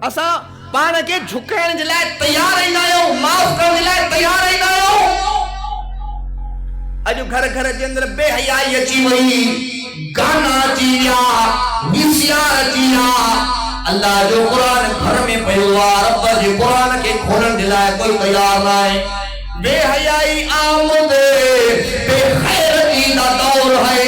A: असां पाण खे झुकाइण जे लाइ तयार ई न आहियूं माफ़ करण जे लाइ तयार ई न आहियूं अॼु घर घर जे अंदरि बेहयाई अची वई गाना अची विया वीसीआर अची विया अल्लाह जो क़ुरान घर में पियो आहे रब जे क़ुरान खे खोलण जे लाइ कोई तयार न आहे बेहयाई आमद बेखैरती दा दौर है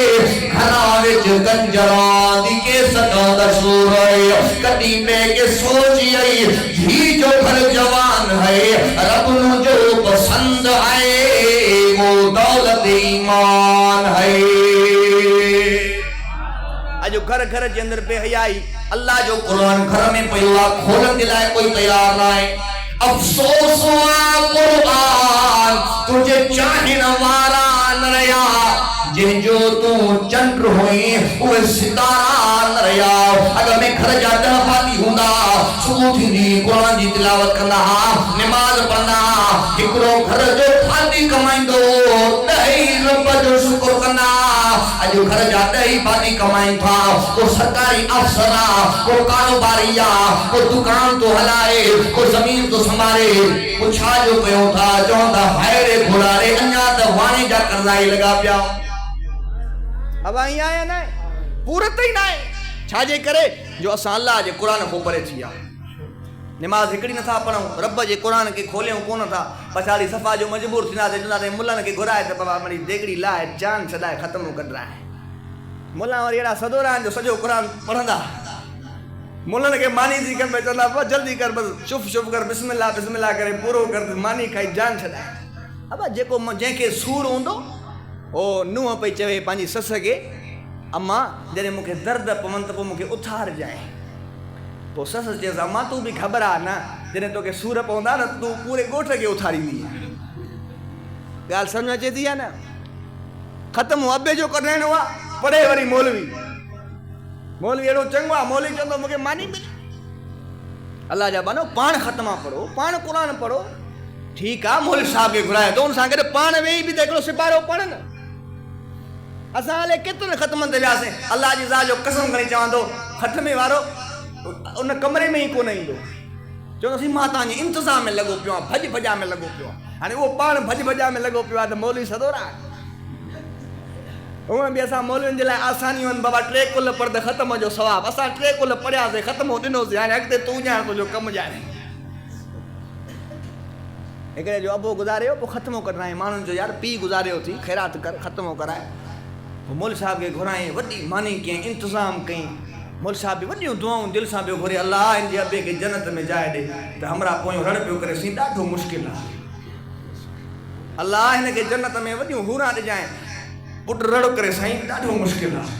A: घरा विच गंजरां दी के सदा सूर है कदी में के सोची आई ही जो घर जवान है रब नु जो पसंद है वो दौलत ईमान है अजो घर घर जे अंदर बेहयाई अल्लाह जो कुरान घर में पियो आहे खोलण जे लाइ कोई तयार न आहे अफ़सोस आहे कुरान तुझे चाहण वारा न रहिया जिनजो तू चंड हुई उहे सितारा न रहिया अगर में घर जा ॾह भाती हूंदा सुबुह थींदी कुरान जी तिलावत कंदा नमाज़ पढ़ंदा हिकिड़ो घर जो भाती कमाईंदो ॾही रब जो शुक्र कंदा अॼु घर जा ॾही भाती कमाइनि था को सरकारी अफ़सर आहे को कारोबारी आहे को दुकान तो हलाए को ज़मीन तो संभाले को छा जो कयूं था चवंदा हायरे घुरारे अञा त वाणी जा कर्ज़ाई लॻा पिया अब आई आया ना पूरत ही ना छाजे करे जो असां अल्लाह जे क़ुरान को परे थी विया नमाज़ हिकिड़ी नथा पढ़ूं रब जे क़ुरान खे खोलियूं कोन था पछाड़ी सफ़ा जो मजबूर थींदासीं चवंदासीं मुल्हनि खे घुराए त बाबा वरी देगड़ी लाहे जान छॾाए ख़तमु कढाए मुल्हा वरी अहिड़ा सदोरा आहिनि जो सॼो क़ुरान पढ़ंदा मुल्हनि खे मानी थी कनि पिया चवंदा बसि जल्दी कर बसि शुभ शुभ कर बिस्मिल्लाह बिस्मिल्लाह करे पूरो कर मानी खाई जान छॾाए अब जेको जंहिंखे सूर हूंदो ओ नुंहुं पई चवे पंहिंजी सस खे अम्मा जॾहिं मूंखे दर्द पवनि त पोइ मूंखे उथार जाए पोइ ससु चएसि अम्मा तूं बि ख़बर आहे न जॾहिं तोखे सूर पवंदा न तूं पूरे ॻोठ खे उथारींदी ॻाल्हि सम्झ अचे थी आहे न ख़तमु अबे जो कढाइणो आहे पढ़े वरी मौलवी अहिड़ो चङो आहे मौलवी चवंदो मूंखे मानी मिली अल्लाह जा बानो पाण ख़तमा पढ़ो पाण क़ुरान पढ़ो ठीकु आहे मौलवी साहिब खे घुराए थो हुन सां गॾु पाण वेही बि त हिकिड़ो सिपारो पढ़ न असां हले केतिरनि ख़तमनि ते वियासीं, अलाह जी ज़ात जो कसम खणी चवां थो, ख़तमे वारो उन कमरे में ई कोन ईंदो, चवंदोसीं मां तव्हांजे इंतज़ाम में लॻो पियो आहियां, भॼ भॼा में लॻो पियो आहियां। हाणे उहो पाण भॼ भॼा में लॻो पियो आहे त मौलवी सदोरा हूअं बि असां मौलवियुनि जे लाइ आसानियूं आहिनि, बाबा 3 कुल पढ़ंदे ख़तम जो सवाबु, असां 3 कुल पढ़ियासीं, ख़तमो ॾिनोसीं, हाणे अॻिते तूं ॼाण तुंहिंजो कमु ॼाणे। हिकिड़े जो अबो गुज़ारियो, पोइ ख़तमो कढाई माण्हुनि जो, यार पीउ गुज़ारियो थी, ख़ैरात कर, ख़तमो कराए। पोइ मौलवी साहिब खे घुराई, वॾी मानी कयईं, इंतज़ाम कयईं। मौलवी साहिब बि वॾियूं दुआऊं दिलि सां पियो घुरे, अलाह हिन जे अबे खे जन्नत में जाइ ॾे, त हमरा पोयों रड़ पियो करे सी ॾाढो मुश्किल आहे, अलाह हिन खे जन्नत में वॾियूं हूरां ॾिजांइ, पुट रड़ करे साईं ॾाढो मुश्किल आहे,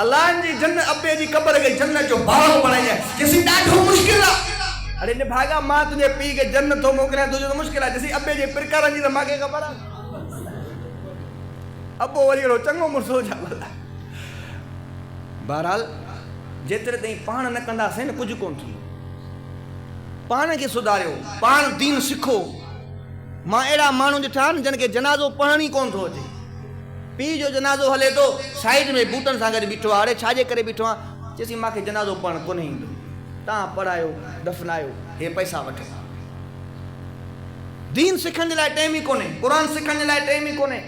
A: अलाह जी जन्नत अबे जी क़बर खे जन्नत जो बाग बणाइजांइ, चइसि ॾाढो मुश्किल आहे। अरे ने भागा मां तुंहिंजे पीउ खे जन्नत थो मोकिलियां, तुंहिंजो त मुश्किल आहे, चइसि अबे जे प्रकारनि जी त मूंखे ख़बर आहे, अबो वरी अहिड़ो चङो मुड़ुसु छा भला। बहरहाल जेतिरे ताईं पाण न कंदासीं न कुझु कोन थींदो, पाण खे सुधारियो, पाण दीन सिखो। मां अहिड़ा माण्हू ॾिठा आहिनि जिन खे जनाज़ो पढ़ण ई कोन थो अचे, पीउ जो जनाज़ो हले थो, साइड में बूटनि सां गॾु बीठो आहे, अड़े छाजे करे बीठो आहे, चइसि मूंखे जनाज़ो पढ़णु कोन ईंदो, तव्हां पढ़ायो दफ़नायो, हे पैसा वठो। दीन सिखण जे लाइ टाइम ई कोन्हे, क़ुर सिखण जे लाइ टाइम ई कोन्हे।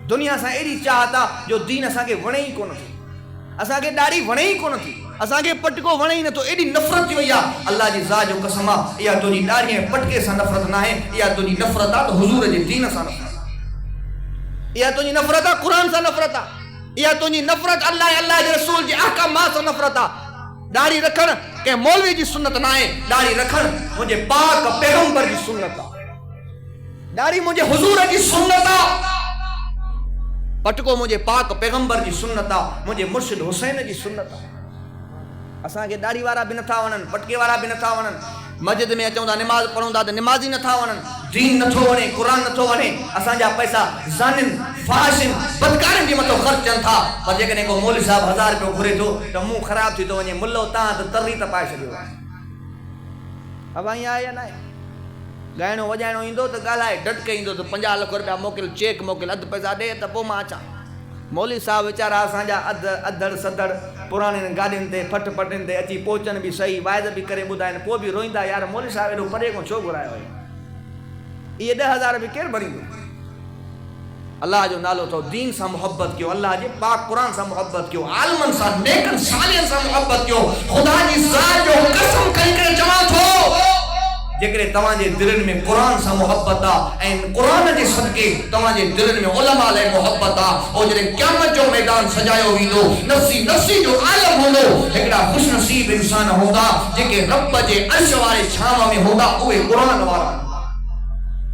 A: दुनिया सां एॾी चाहत आहे जो दीन असांखे वणे ई कोन थी, असांखे ॾाढी वणे ई कोन थी, असांखे पटको वणे ई नथो, एॾी नफ़रत थी वई आहे। अल्लाह जी ज़ात जो कसम आहे, इहा तुंहिंजी ॾाढी ऐं पटके सां नफ़रत न आहे, इहा तुंहिंजी नफ़रत आहे त हुज़ूर जे दीन सां नफ़रत आहे, इहा तुंहिंजी नफ़रत आहे क़ुर सां नफ़रत आहे, इहा तुंहिंजी नफ़रत अल्लाह जे रसूल जे अहकामात सां नफ़रत आहे। दाढ़ी रखण कंहिं मौलवी जी सुन्नत न आहे, दाढ़ी रखण मुंहिंजे पाक पैगंबर जी सुन्नत आहे, दाढ़ी मुंहिंजे हुज़ूर जी सुन्नत आहे, पटको मुंहिंजे पाक पैगंबर जी सुन्नत आहे, मुंहिंजे मुर्शिद हुसैन जी सुन्नत आहे। असांखे दाढ़ी वारा बि नथा वणनि, पटके वारा बि नथा वणनि, मस्जिद में अचूं था निमाज़ पढ़ूं था त निमाज़ी नथा वणनि, दीन नथो वणे, क़ुर नथो वणे, असांजा पैसा ज़ानिन फाशिन बदकारनि जे मथां ख़र्च थियनि था। पर जेकॾहिं को मौलवी साहिब 1000 रुपयो घुरे थो त मुंहुं ख़राब थी थो वञे, मुल्लो तव्हां त तरी त पाए छॾियो आहे। अब ईअं आहे या न आहे, ॻाइणो वॼाइणो ईंदो त ॻाल्हाए, डटके ईंदो त 50 लख रुपया मोकिल, चेक मोकिल, अधु पैसा ॾे त पोइ मां अचां। मौलवी साहिब वीचारा असांजा अधड़ सदड़ पुराणियुनि गाॾियुनि ते फट फटनि ते अची पहुचनि बि सही, वाइद बि करे ॿुधाइनि, पोइ बि रोईंदा, यार मौलवी साहिब एॾो परे खां छो घुरायो आहे, इहे 10,000 बि केरु भरींदो। अल्लाह जो नालो अथव, दीन सां मुहबत कयो, अल्लाह जे पाक क़ुर सां मुहबत कयो, आलमनि सां नेकनि सालियनि सां मुहबत कयो। ख़ुदा जी ज़ात जो कसम खणी करे चवां थो, जेकॾहिं तव्हांजे दिलनि में क़ुर सां मुहबत आहे ऐं क़ुर जे सदके तव्हांजे दिलनि में उलमा लाइ मुहबत आहे, पोइ जॾहिं क़यामत जो मैदान सजायो वेंदो, नफ़्सी नफ़्सी जो आलम हूंदो, हिकिड़ा ख़ुशनसीब इंसान हूंदा जेके रब जे अर्श वारे छांव में हूंदा, उहे क़ुर वारा।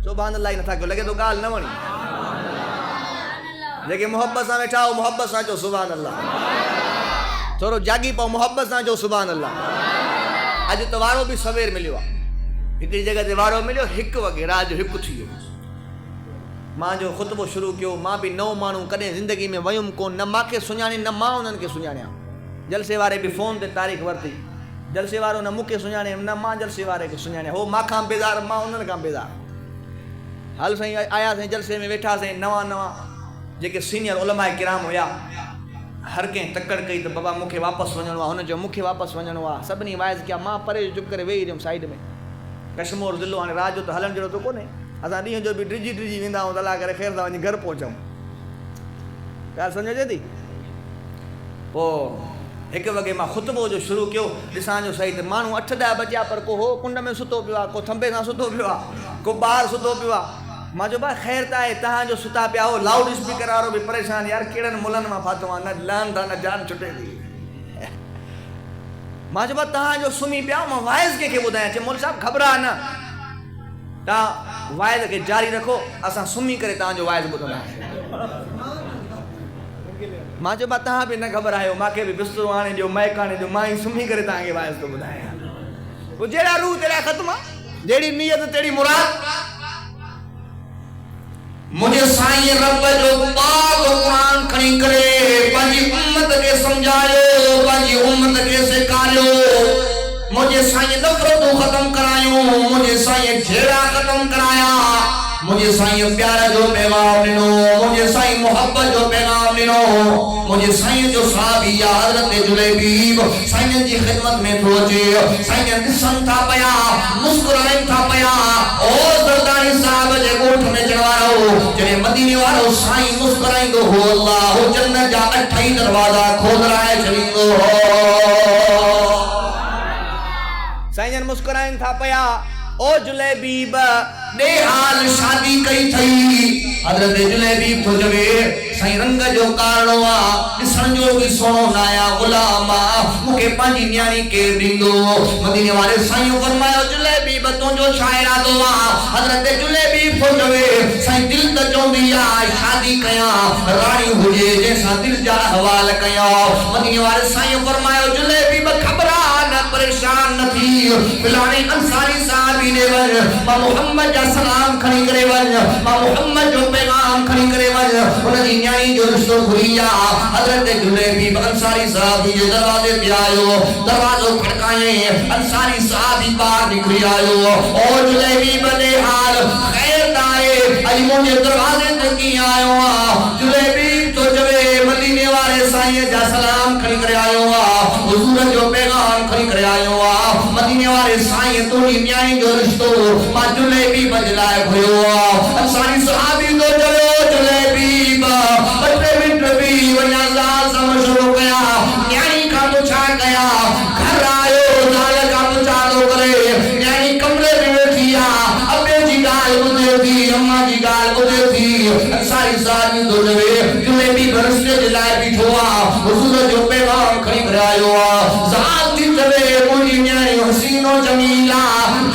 A: सुभान अल्लाह ई नथा कयो, लॻे थो ॻाल्हि न वणी। जेके मोहब्बत सां वेठा हो, मोहब्बत सां चओ सुभान अल्लाह, थोरो जागी पाओ, मोहब्बत सां चओ सुभान अल्लाह। अॼु त वारो बि सवेर मिलियो आहे, हिकिड़ी जॻह ते वारो मिलियो 1 वॻे, रात जो 1 थी वियो। मां जो ख़ुतबो शुरू कयो, मां बि नओं माण्हू, कॾहिं ज़िंदगी में वयुमि कोन, न मूंखे सुञाणी न मां उन्हनि खे सुञाणियां। जलसे वारे बि फ़ोन ते तारीख़ वरिती, जलसे वारो न मूंखे सुञाणे, न मां जलसे वारे खे सुञाणिया, हो मां खां बेज़ार, मां उन्हनि खां बेज़ार। हल साईं, आयासीं जलसे में, वेठासीं, नवां जेके सीनियर उलमा किराम हुया, हर कंहिं तकड़ कई त बाबा मूंखे वापसि वञिणो आहे, हुन चयो मूंखे वापसि वञिणो आहे, सभिनी वाइज़ कया, मां परे चुप करे वेही रहियुमि साइड में। कश्मीर ज़िलो, हाणे रात जो त हलण जहिड़ो त कोन्हे, असां ॾींहं जो बि ड्रिजी वेंदा आहियूं, त अलाह करे ख़ैर था वञी घर पहुचूं, ॻाल्हि सम्झ अचे थी। पोइ 1 वॻे मां ख़ुतबो जो शुरू कयो, ॾिसां जो सही त माण्हू 8-10 बचिया, पर को हो कुंड में सुतो पियो आहे, को थंबे सां सुतो पियो आहे, को ॿाहिरि सुतो पियो आहे। मां चयो भाई ख़ैर त आहे, तव्हांजो सुता पिया हो, लाउड स्पीकर वारो बि परेशान, यार कहिड़नि मुलनि मां फाथो आहे, न लहनि था न जान छुटे थी। मां चयो तव्हांजो सुम्ही पिया, मां वाइज़ कंहिंखे ॿुधायां, चए मौलवी साहिब घबरा न, तव्हां वाइज़ खे जारी रखो, असां सुम्ही करे तव्हांजो वाइज़ ॿुधंदासीं। मां चयो तव्हां बि न घबरायो, मूंखे बि बिस्तरो आणे ॾियो, मैक आणे ॾियो, मां ई सुम्ही करे तव्हांखे वाइज़ थो ॿुधायां। पोइ जहिड़ा रूह तहिड़ा ख़त्म, जहिड़ी नियत तहिड़ी मुराद। मुझे साईं रब जो पाक क़ुरान खणी करे पंहिंजी उम्मत खे समझायो, पंहिंजी उम्मत खे सेखारियो, मुझे साईं नफ़रतूं ख़त्म करायूं, मुझे साईं झेड़ा ख़त्म कराया, मुझे साईं प्यार जो पैगाम ॾिनो, मुझे साईं मोहब्बत जो पैगाम ॾिनो, मुझे साईं जो साहबी हज़रत जुलैबीब साईं जी खिदमत में थो अचे। साईं ॾिसनि था पिया, मुस्कुराइनि था पिया। ओ ज़रदारी साहब जे ॻोठ में अचण वारो जॾहिं मदीने वारो साईं मुस्कुराईंदो हो, अल्लाह जन्नत जा 8 ई दरवाज़ा खोलराए छॾींदो हो। साईं मुस्कुराइनि था पिया। ओ जुलैबीब दे हाल शादी कई थई। हज़रत जुलैबीब तो जवे साईं रंग जो कारणो आ, ॾिसण जो भी सोनो नाया गुलाम आ, मूंखे पंहिंजी न्याणी केर ॾींदो। मदीने वारे साईं फरमायो जुलैबीब तुंहिंजो छा इरादो आ? हज़रत जुलैबीब तो जवे साईं दिल त चवंदी आ शादी कयां, राणी हुजे जंहिंसां दिल जा हवाल कयां। मदीने वारे साईं फरमायो जुलैबीब घबरा न, परेशान न थी, फिलाने अंसारी साहबी ने वञ, मां मोहम्मद जा सलाम खणी करे वञ, मां मोहम्मद जो पैगाम खणी करे वञ। उनजी न्याणी जो रिश्तो घुरी आ। हज़रत जुलैबीब अंसारी साहबी जे दरवाजे पे आयो, दरवाजो खड़काए, अंसारी साहबी ॿाहिरि निकिरी आयो। ओ जुलैबीब दे हाल ख़ैर नाहे, अॼु मुंहिंजे दरवाजे ते कीअं आयो आ? जुलैबीब तो जवे मदीने वारे साईं जा सलाम खणी करे आयो आ, हुज़ूर जो पैगाम खणी करे आयो आ। मदीने वारे साईं तुंहिंजी न्याणी जो रिश्तो मां जुलैबीब जे लाइ घुरियो आ। अंसारी साहबी तो जवे जुलैबीब 2 मिंट भी वञा ज़ाल सां मशवरो कया, न्याणी खां पुछा कया, घर आयो ज़ाल खां पुछा थो करे, न्याणी कमरे में वेठी आ, अबे जी ॻाल्हि ॿुधे थी, अम्मा जी ॻाल्हि ॿुधे थी। अंसारी साहबी तो जवे जुलैबीब रिश्ते जे लाइ बीठो आ, हुज़ूर जो पैगाम खणी करे आयो आ। ज़ाल थी चवे मुंहिंजी न्याणी हसीनो जमीला,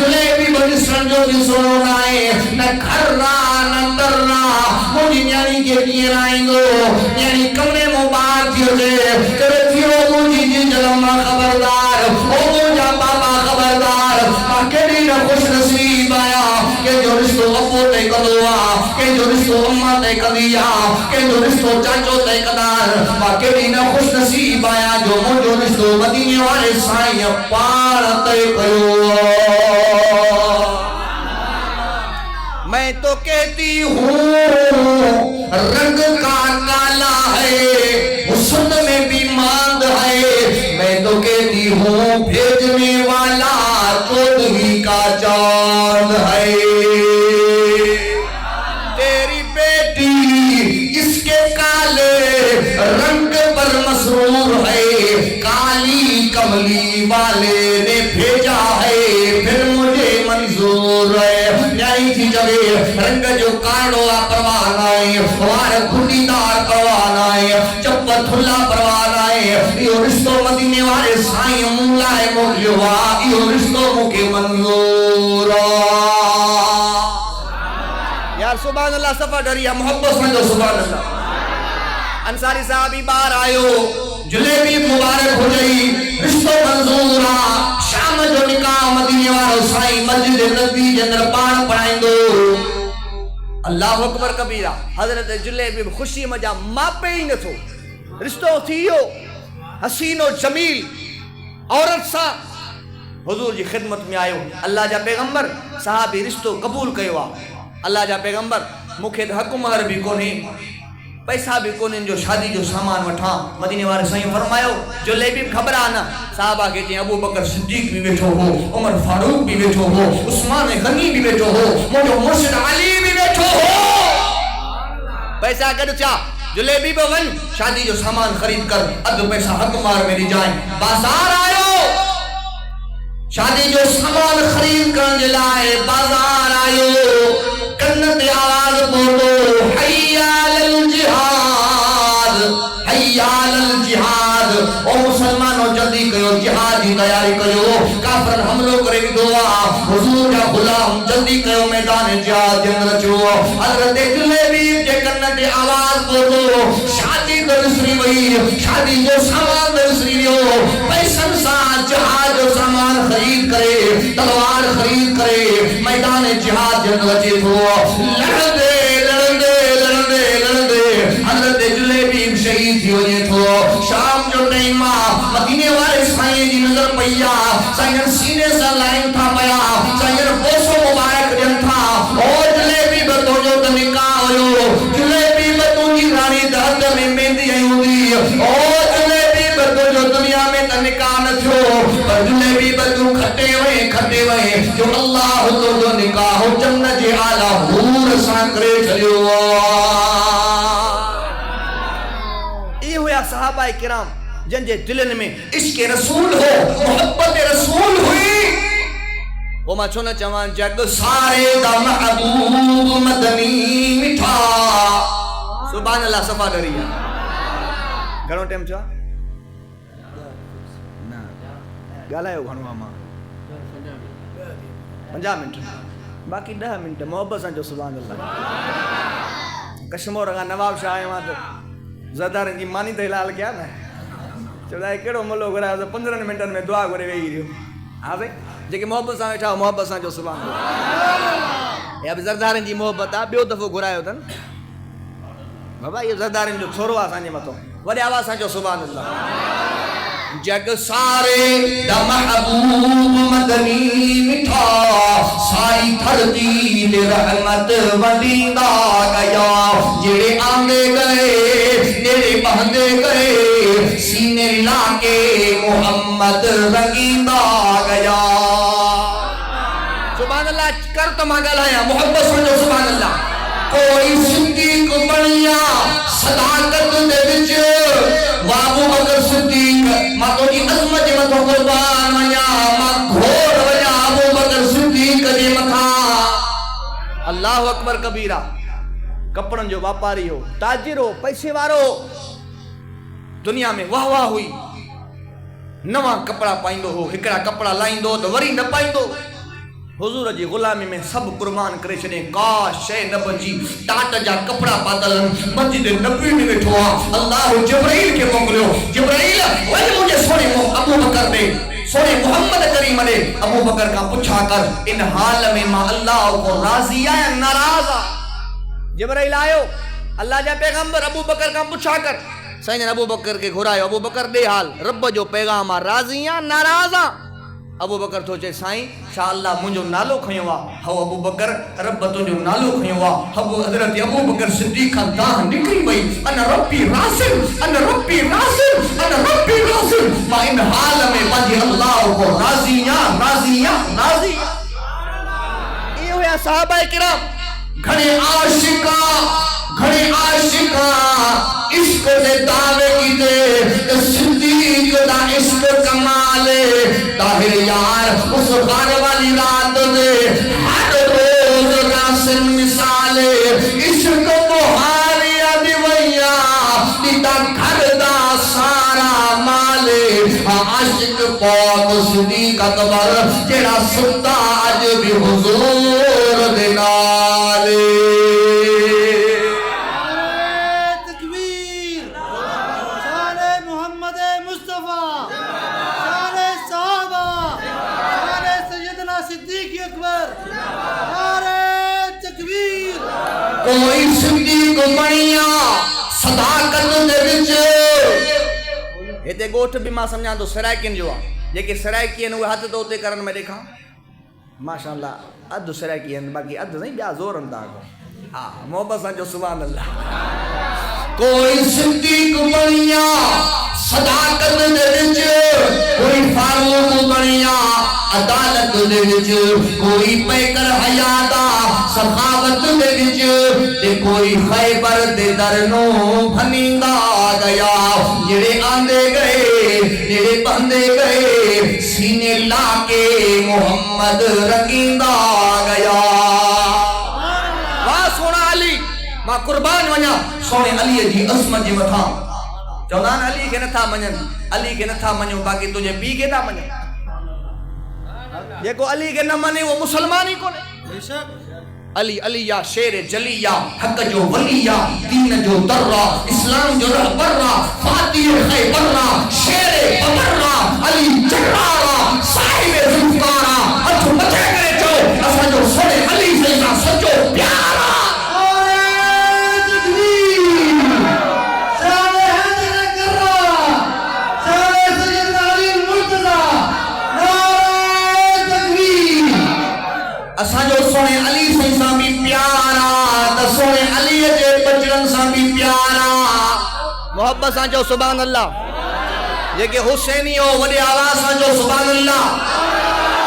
A: जुलैबीब ॾिसण जो बि सोनो नाहे, न खर्रा न तररा, मुंहिंजी न्याणी खे कीअं राईंदो? न्याणी कमरे मां ॿाहिरि थी अचे, करे थियो मुंहिंजी जी जनम मां ख़बरदार, ओ मुंहिंजा बाबा ख़बरदार, मां केॾी न ख़ुशनसीब आहियां। कंहिंजो रिश्तो अबो तय कंदो आ, कंहिंजो रिश्तो अम्मा तय कंदी आ, कंहिंजो रिश्तो चाचो तय कंदा आहिनि। मां केॾी न ख़ुशनसीब आहियां जो मुंहिंजो रिश्तो मदीने वारे साईं पाण तय कयो। मैं तो कहती हूँ रंग का काला है, हुस्न में भी मांद है। मैं तो कहती हूँ भेजने वाला 14 का चांद है। तेरी बेटी इसके काले रंग पर मसरूर है, काली कमली वाले ने भेजा है, फिर मुझे मंजूर है। न्याणी थी जवे रंग जो काड़ो आ परवाह नाहे, वार खुलीदार परवाह नाहे, चप थुल्ला परवाह नाहे। इहो रिश्तो मदीने वारे साईं मूं लाइ मोकिलियो आ, इहो रिश्तो मूंखे मंज़ूर आ। यार सुभान अल्लाह, सफ़ा डरिया मोहब्बत समझो सुभान अल्लाह। अंसारी साहबी ॿाहिरि आयो, जुलैबीब मुबारक हो गई, रिश्तो मंज़ूर आ। शाम जो निकाह मदीने वारो साईं मस्जिद नबी जे अंदर पाण पढ़ाईंदो। अल्लाहु अकबर कबीरा। हज़रत जुलैबीब ख़ुशी मजा मापे ही नथो, रिश्तो थियो हसीनो जमील औरत सा हुजूर जी खिदमत में आयो। अल्लाह जा पैगंबर साहबी रिश्तो कबूल कयो आ। अल्लाह जा पैगंबर मूंखे हक़ महर भी कोन्हे, पैसा भी कोन्हे जो शादी जो सामान वठा। मदीने वारे साईं फरमायो जुलैबीब घबरा न। साहबा के जे अबू बकर सिद्दीक भी बैठो हो, उमर फारूक भी बैठो हो, उस्मान गनी भी बैठो हो, मुझो मुर्शिद अली भी बैठो हो। पैसा गड चा जुलैबीब वन शादी जो सामान खरीद कर अध पैसा हक मार मेरी जाए। बाजार आयो, शादी जो सामान खरीद करने लाए बाजार आयो। कन्न ते आवाज बोलो हय्या अल जिहाद, हय्या अल जिहाद। ओ मुसलमानो जल्दी कयो, जिहाद की तैयारी कयो, काफिर हमलो करे विदोआ। हुजूर जा गुलाम जल्दी कयो, मैदान जिहाद जे अंदर अचो। हज़रत जुलैबीब जे कन्न ते आवाज बोलो शादी तो विसरी वई, शादी जो सामान विसरी वियो। पैसन सा जिहाद जो सामान खरीद करे, तलवार खरीद करे, मैदान जिहाद जे अंदर अचे थो। लड़ंदे लड़ंदे लड़ंदे लड़ंदे हज़रत जुलैबीब शहीद थी वञे थो। शाम जो टाइम आ, मदीने वारे साईं जी नज़र पई आ। साईं सीने सां लाइन था पिया, साईं बोसो मुबारक ॾियनि था। ओ जुलैबीब थे वए जो अल्लाह तो जो निकाह जन्नत जे आला हूर सां करे छलियो ये हुआ सहाबा किराम जंजे दिलन में इश्क रसूल हो मोहब्बत रसूल हुई वो मां छो न चवां जग सारे दा महबूब मदनी मिठा सुभान अल्लाह सफा डरिया घणो टाइम छा ना गालायो घणो आ मां 50 मिनट बाकी 10 मिनट मोहब्बत सां जो सुभान अल्लाह कश्मीर का नवाब शाह आयो तो ज़दारन जी मानी ते लाल क्या ना चौड़ा केड़ो मलो घुरायो तो 15 मिनटन में दुआ करे वेही रहियो हां भाई जेके मोहब्बत सां वेठा मोहब्बत सां जो सुभान अल्लाह या ज़रदारन जी मोहब्बत आ ॿियो दफ़ो घुरायो तन बाबा ये ज़रदारन जो छोरो आ असांजे मथो वॾे आवाज़ सां जो सुभान अल्लाह जग सारे दा महबूब मदनी मिठा साई धरती दे रहमत वंडींदा गया जेड़े आंदे गए तेरे बहंदे गए सीने लाके मोहम्मद रंगींदा गया सुभान अल्लाह कर तो मां गलाया मोहब्बत समझो सुभान अल्लाह कोई सिद्दीक बनिया सदाकत दे विच बाबू बकर सिद्दीक मां तो जी अजमत जे मथो कुर्बान वया मां घोर वया अबू बकर सिद्दीक जे मथा अल्लाह अकबर कबीरा कपड़न जो व्यापारी हो ताजिर हो पैसे वारो दुनिया में वाह वाह हुई नवा कपड़ा पाइंदो हो हिकड़ा कपड़ा लाइंदो तो वरी न पाइंदो हुजूर जी गुलामी में सब कुर्बान करे छने का शय न बची टाट जा कपड़ा पातल मस्जिद नबी में बैठो अल्लाह जिब्राइल के मोकलियो जिब्राइल वही मुझे सोने अबू बकर दे सोने मोहम्मद करीम ने अबू बकर का पूछा कर इन हाल में मां अल्लाह को राजी या नाराज जिब्राइल आयो अल्लाह जा पैगंबर अबू बकर का पूछा कर साईं अबू बकर के घुरायो अबू बकर दे हाल रब जो पैगाम राजी या नाराज अबू बकर तो चे साईं शा अल्लाह मुझो नालो खयो वा हो अबू बकर रब तो जो नालो खयो वा हबू हजरत अबू बकर सिद्दीक का दाह निकली वई अन रब्बी रासिल अन रब्बी रासिल अन रब्बी रासिल मा इन हाल में पंहिंजे अल्लाह को राजी ये हुआ सहाबा किराम घणे आशिका इश्क दे दावे कीते सिद्दीक दा इश्क कमाले ताहिर यार उस गाने वाली रात दे हर रोज रासन मिसाले इश्क मोहारिया दिवैया दिता घर दा सारा माले आशिक पाक सिद्दीक अकबर जेड़ा सुनदा अज भी हुजूर दे नाले कोई सिद्दीक बनिया सदाकत दे विच एते गोठ भी मां समझा तो सरायकिन जो जेके सरायकी न हथ तो उते करन में देखा माशाअल्लाह अध सरायकी बाकी अध नहीं बया जोर अंदाज हां मोहब्बत सां जो सुभान अल्लाह कोई सिद्दीक बनिया सदाकत दे विच कोई फारूक बनिया अदालत दे विच कोई पैकर हयादा सखावत दे विच ते कोई खैबर दे दरनो भनींदा गया जेड़े आंदे गए जेड़े बंदे गए सीने लाके मोहम्मद रंगींदा गया वाह सोना अली मां कुर्बान वना सोने अली जी असमत जे मथा चौदा अली के नथा मञन अली के नथा मञो बाकी तुझे पी के था मञो जेको अली के न मने वो मुसलमान ही कोने बेशक अली अलिया शेर जलिया हक जो वलिया दीन जो दर्रा इस्लाम जो रहबर्रा फातिह खैबर्रा शेर बबर्रा अली जर्रारा साहिब जुल्फारा हथ मथे करे चो असा जो सोने अली सैयदा सचो प्यारा असांजो सोने अली सां भी प्यारा त सोने अली जे बचड़न सां भी प्यारा मोहब्बत सां जो सुभान अल्लाह जेके हुसैनी हो वॾे आवाज़ सां जो सुभान अल्लाह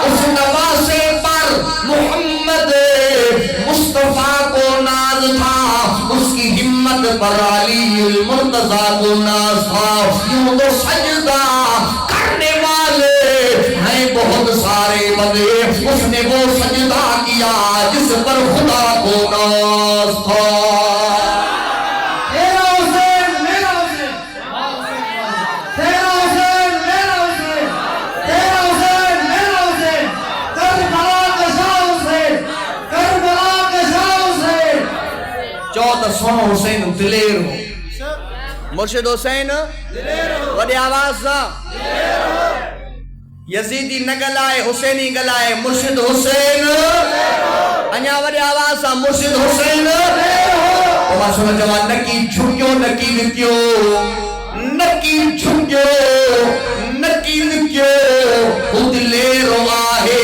A: उस नवासे पर मोहम्मद मुस्तफा को नाज था, उसकी हिम्मत पर अली मुर्तजा को नाज था। यूं तो सजदा करने वाले हैं बहुत सारे बंदे, उसने वो सजदा किया जिस पर खुदा को नाज था। सोनो हुसैन दिलेर हो, मुर्शिद हुसैन वॾे आवाज़ सां यजीदी न ॻाल्हाए, हुसैनी ॻाल्हाए, मुर्शिद हुसैन अञा वॾे आवाज़ सां मुर्शिद हुसैन। मां सुन चवां नकी झुकियो नकी निकियो, नकी झुकियो नकी निकियो, हू दिलेरो आहे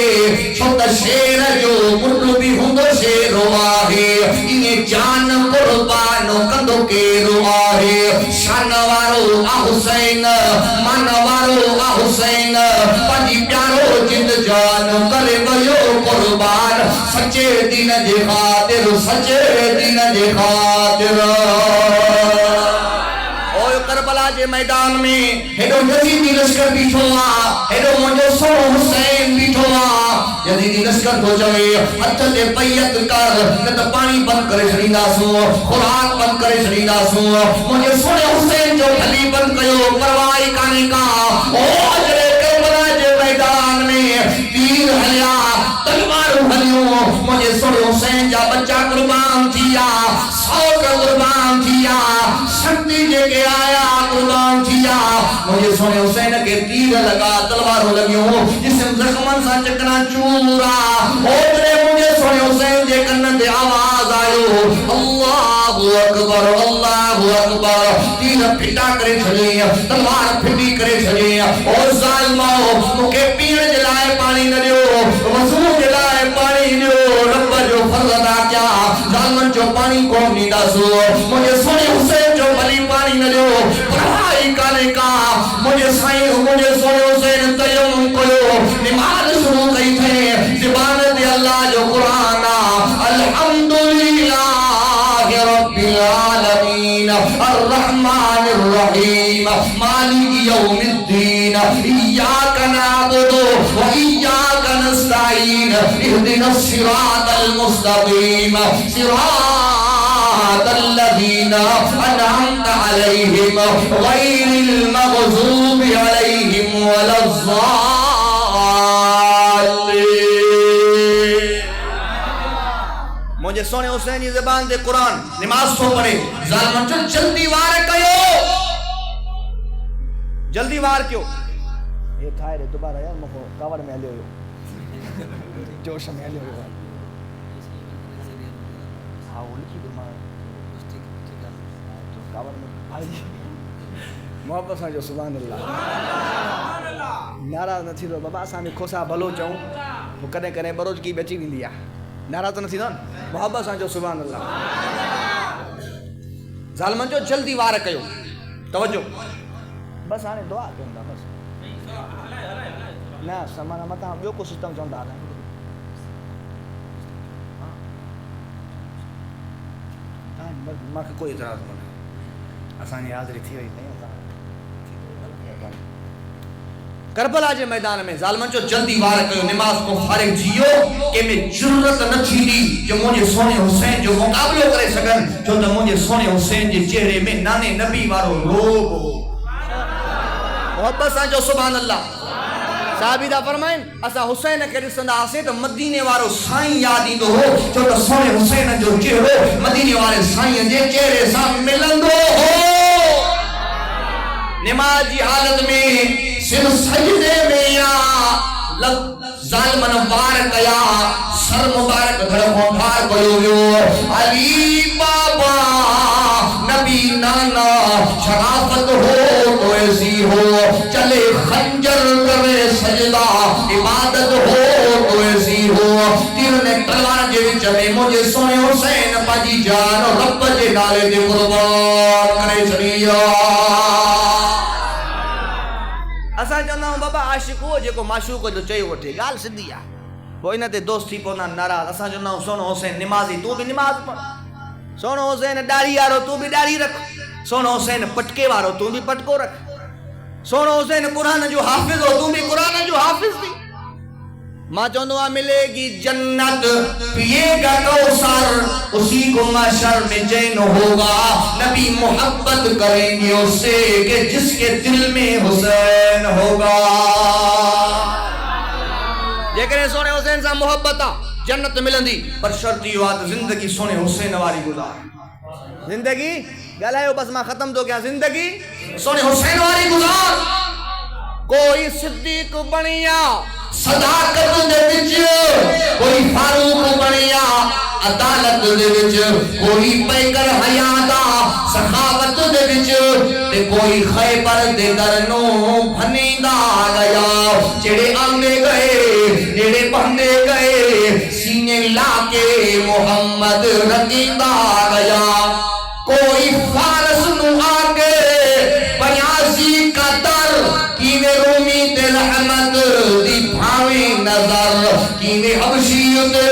A: छो त शेर जो मुंड बि हूंदो शेरो आहे। इएं जान कुर्बान कंदो केरो आहे, शान वारो आ हुसैन, मान वारो आ हुसैन, पंहिंजी प्यारो जिंद जान करे वियो कुर्बान, सचे दीन जे ख़ातिर, सचे दीन जे ख़ातिर। करबला जे मैदान में हेडो यजीदी लश्कर बीठो आ, हेडो मुंहिंजो सोनो हुसैन बीठो आ। यजीदी लश्कर तो चवे हथ ते पैयत कर, न त पानी बंद करे छॾींदासूं, खुराक बंद करे छॾींदासूं। मुंहिंजे सोने हुसैन जो भली बंद कयो, परवाह ई कान्हे का। ओ अजरे करबला जे मैदान में तीर हलिया, तलवारूं हलियूं, मुंहिंजे सोने हुसैन जा बच्चा कुर्बान थिया, सौक कुर्बान थिया, शक्ति जेके आया कुर्बान थिया। मुझे सोने हुसैन के तीर लगा, तलवारों लगियों, जिसम जख्मन सा चकना चूरा। ओतरे मुझे सोने हुसैन जे कन्न ते आवाज आयो, अल्लाहु अकबर अल्लाहु अकबर। तीर फिटा करे छॾे, तलवार फिटी करे छॾे। ओ ज़ालिमो मूंखे पीअण जे लाइ पाणी न ॾियो, वज़ू जे लाइ पाणी ॾियो, रब जो फर्ज़ अदा कया, ज़ालिमनि जो पाणी कोन ॾींदासूं। मुंहिंजे सोने हुसैन जो भली पाणी न ॾियो, पढ़ाई कान्हे का। मुझे साईं मुझे सोने हुसैन तयम्मुम कयो, नमाज़ शुरू कई थे, ज़ुबान ते अल्लाह जो कुरान आ। अल्हम्दुलिल्लाह रब्बिल आलमीन अर्रहमानिर रहीम मालिक यौमिद्दीन इय्याका नअबुदु व इय्याका नस्तईन इहदिनस सिरातल मुस्तकीम सिरातल्लज़ीना अनअमता अलैहिम गैरिल मग़ज़ूबि अलैहिम वलज़्ज़ालिमीन। मुझे सोने हुसैन जी ज़बान ते कुरान नमाज तो पढ़े, ज़ालिमन जो जल्दी वार कयो, जल्दी वार क्यों? ये थाए रे दोबारा यार मुको कवर में हलियो जोश में हलियो। हाँ वो लिखी दो मां कवर में भाई मोहब्बत सां जो सुभान अल्लाह। नाराज़ न थींदो बाबा, असां बि खोसा भलो चऊं, पोइ कॾहिं कॾहिं बरोज़गी बची वेंदी आहे, नाराज़ न थींदो न। मोहब्बत सां जो सुभान अल्लाह। ज़ालिमनि जो जल्दी वार कयो, तवज्जो, बस हाणे दुआ कयूं था बस। न समान मथां ॿियो को सिस्टम चवंदा न। मूंखे कोई इतराज़ कोन्हे, असांजी हाज़िरी थी वई। करबला जे मैदान में ज़ालिमनि जो जल्दी वार कयो, नमाज को फारिग जियो, कंहिंमें जुर्रत न थींदी जो मुंहिंजे सोने हुसैन जो मुक़ाबिलो करे सघनि, छो त मुंहिंजे सोने हुसैन जे चेहरे में नाने नबी वारो रोब हो। मोहब्बत सां जो सुभान अल्लाह। साहबी दा फरमाइन असां हुसैन खे ॾिसंदा हुआसीं त मदीने वारो साईं यादि ईंदो हो, छो त सोने हुसैन जो चेहरो मदीने वारे साईं जे चेहरे सां मिलंदो हो। नमाज जी हालत में सिर सजदे में या ज़ालिमन वार कया, सर मुबारक धड़को भार कयो वियो। अली बाबा नबी नाना शराफत हो तो ऐसी हो, चले खंजर करे सजदा इबादत हो तो ऐसी हो। तीर ने तलवार जे विच में मुझे सोने हुसैन पंहिंजी जान रब जे नाले ते कुर्बान करे छॾी। असां चवंदा आहियूं बाबा आशिक़ उहो जेको माशूक़ जो चयो वठे, ॻाल्हि सिधी आहे। पोइ इन ते दोस्त थी पवंदा नाराज़। असां चवंदा आहियूं सोनो हुसैन निमाज़ी, तूं बि निमाज़ पढ़। सोनो हुसैन ॾाढ़ी वारो, तूं बि ॾाढ़ी रख। सोनो हुसैन पटके वारो, तूं बि पटको रख। सोनो हुसैन कुरान जो हाफ़िज़ हो, तूं बि कुरान जो हाफ़िज़ थी। मां चवंदो आहियां मिलेगी जन्नत, पिएगा कौसर, उसी को महशर में चैन होगा। नबी मोहब्बत करेंगे उससे कि जिसके दिल में हुसैन होगा। जेकॾहिं सोने हुसैन सां मोहब्बत आहे जन्नत मिलंदी, पर शर्त इहो आहे त ज़िंदगी सोने हुसैन वारी गुज़ार। ज़िंदगी ॻाल्हायो बस, मां ख़त्म थो कयां। ज़िंदगी सोने हुसैन वारी गुज़ार। कोई सिद्दीक़ बणिया सदाकत दे विच, कोई फारूक बणिया अदालत दे विच, कोई पैकर हयादा सखावत दे विच, ते कोई खैबर दे दरनो भनींदा गया। जेड़े आंदे गए नेड़े बहंदे गए, सीने लाके मोहम्मद रंगींदा गया। कोई फारस नु आके 85 कदर कीने रोमी ते रहमत दी भावी नजर, कीने हबशी ते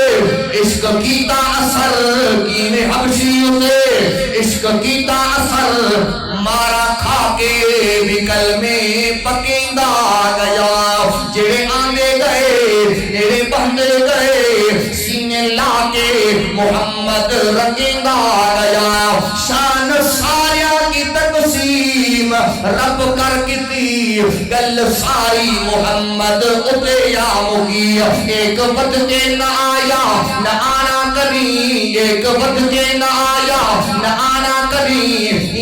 A: इश्क कीता असर, कीने हबशी ते इश्क कीता असर। मारा खाके विकल में पकींदा गया। जेड़े आंदे गए नेड़े बहंदे गए, सीने लाके मोहम्मद रंगींदा गया। शान सारिया की तकसीम रब कर कीती, गल सारी मोहम्मद उते या मुकी। एक बद के न आया न आना करी, एक बद के न आया न आना करी,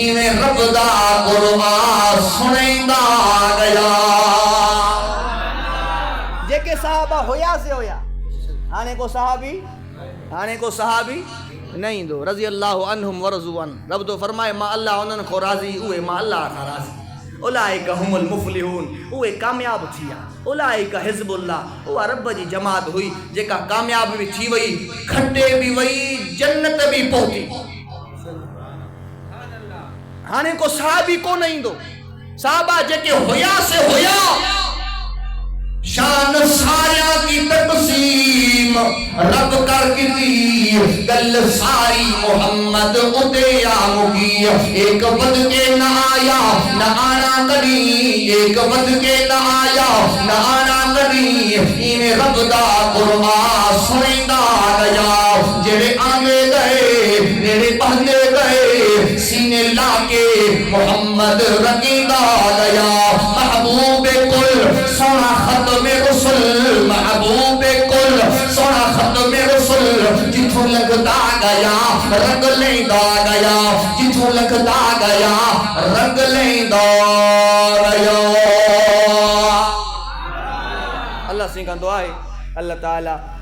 A: इवें रब दा कुरान सुनैंदा गया। जेके साहबा होया से होया, हाणे को सहाबी नहीं दो रज़ी अल्लाह अन्हुम वरज़ू अन। रब तो फरमाए मां अल्लाह उन्हनि को राज़ी, उहे मां अल्लाह खां राज़ी। उलाइका हुमुल मुफ़्लिहून, उहे कामयाब थिया। उलाइका हिज़्बुल्लाह, उहा रब जी जमात हुई जेका कामयाब भी थी वई, खटे भी वई, जन्नत भी पहुती। हाणे को सहाबी कोन ईंदो। साहबा जेके होया से होया, शान सारिया की तकसीम रब कर कीती, गल सारी मोहम्मद उते आ मुकी। एक बद के न आया न आना करी, एक बद के न आया न आना करी, इवें रब दा कुरान सुनैंदा गया। जेड़े आंदे गए नेड़े बहंदे गए, सीने लाके मोहम्मद रंगींदा गया। महबूबे कुल सोना खत्मे रसूल, महबूबे कुल सोना खत्मे रसूल, जिथों लगदा गया रंग लेंदा गया, जिथों लगदा गया रंग लेंदा गया। अल्लाह सिंह का दुआ है अल्लाह ताला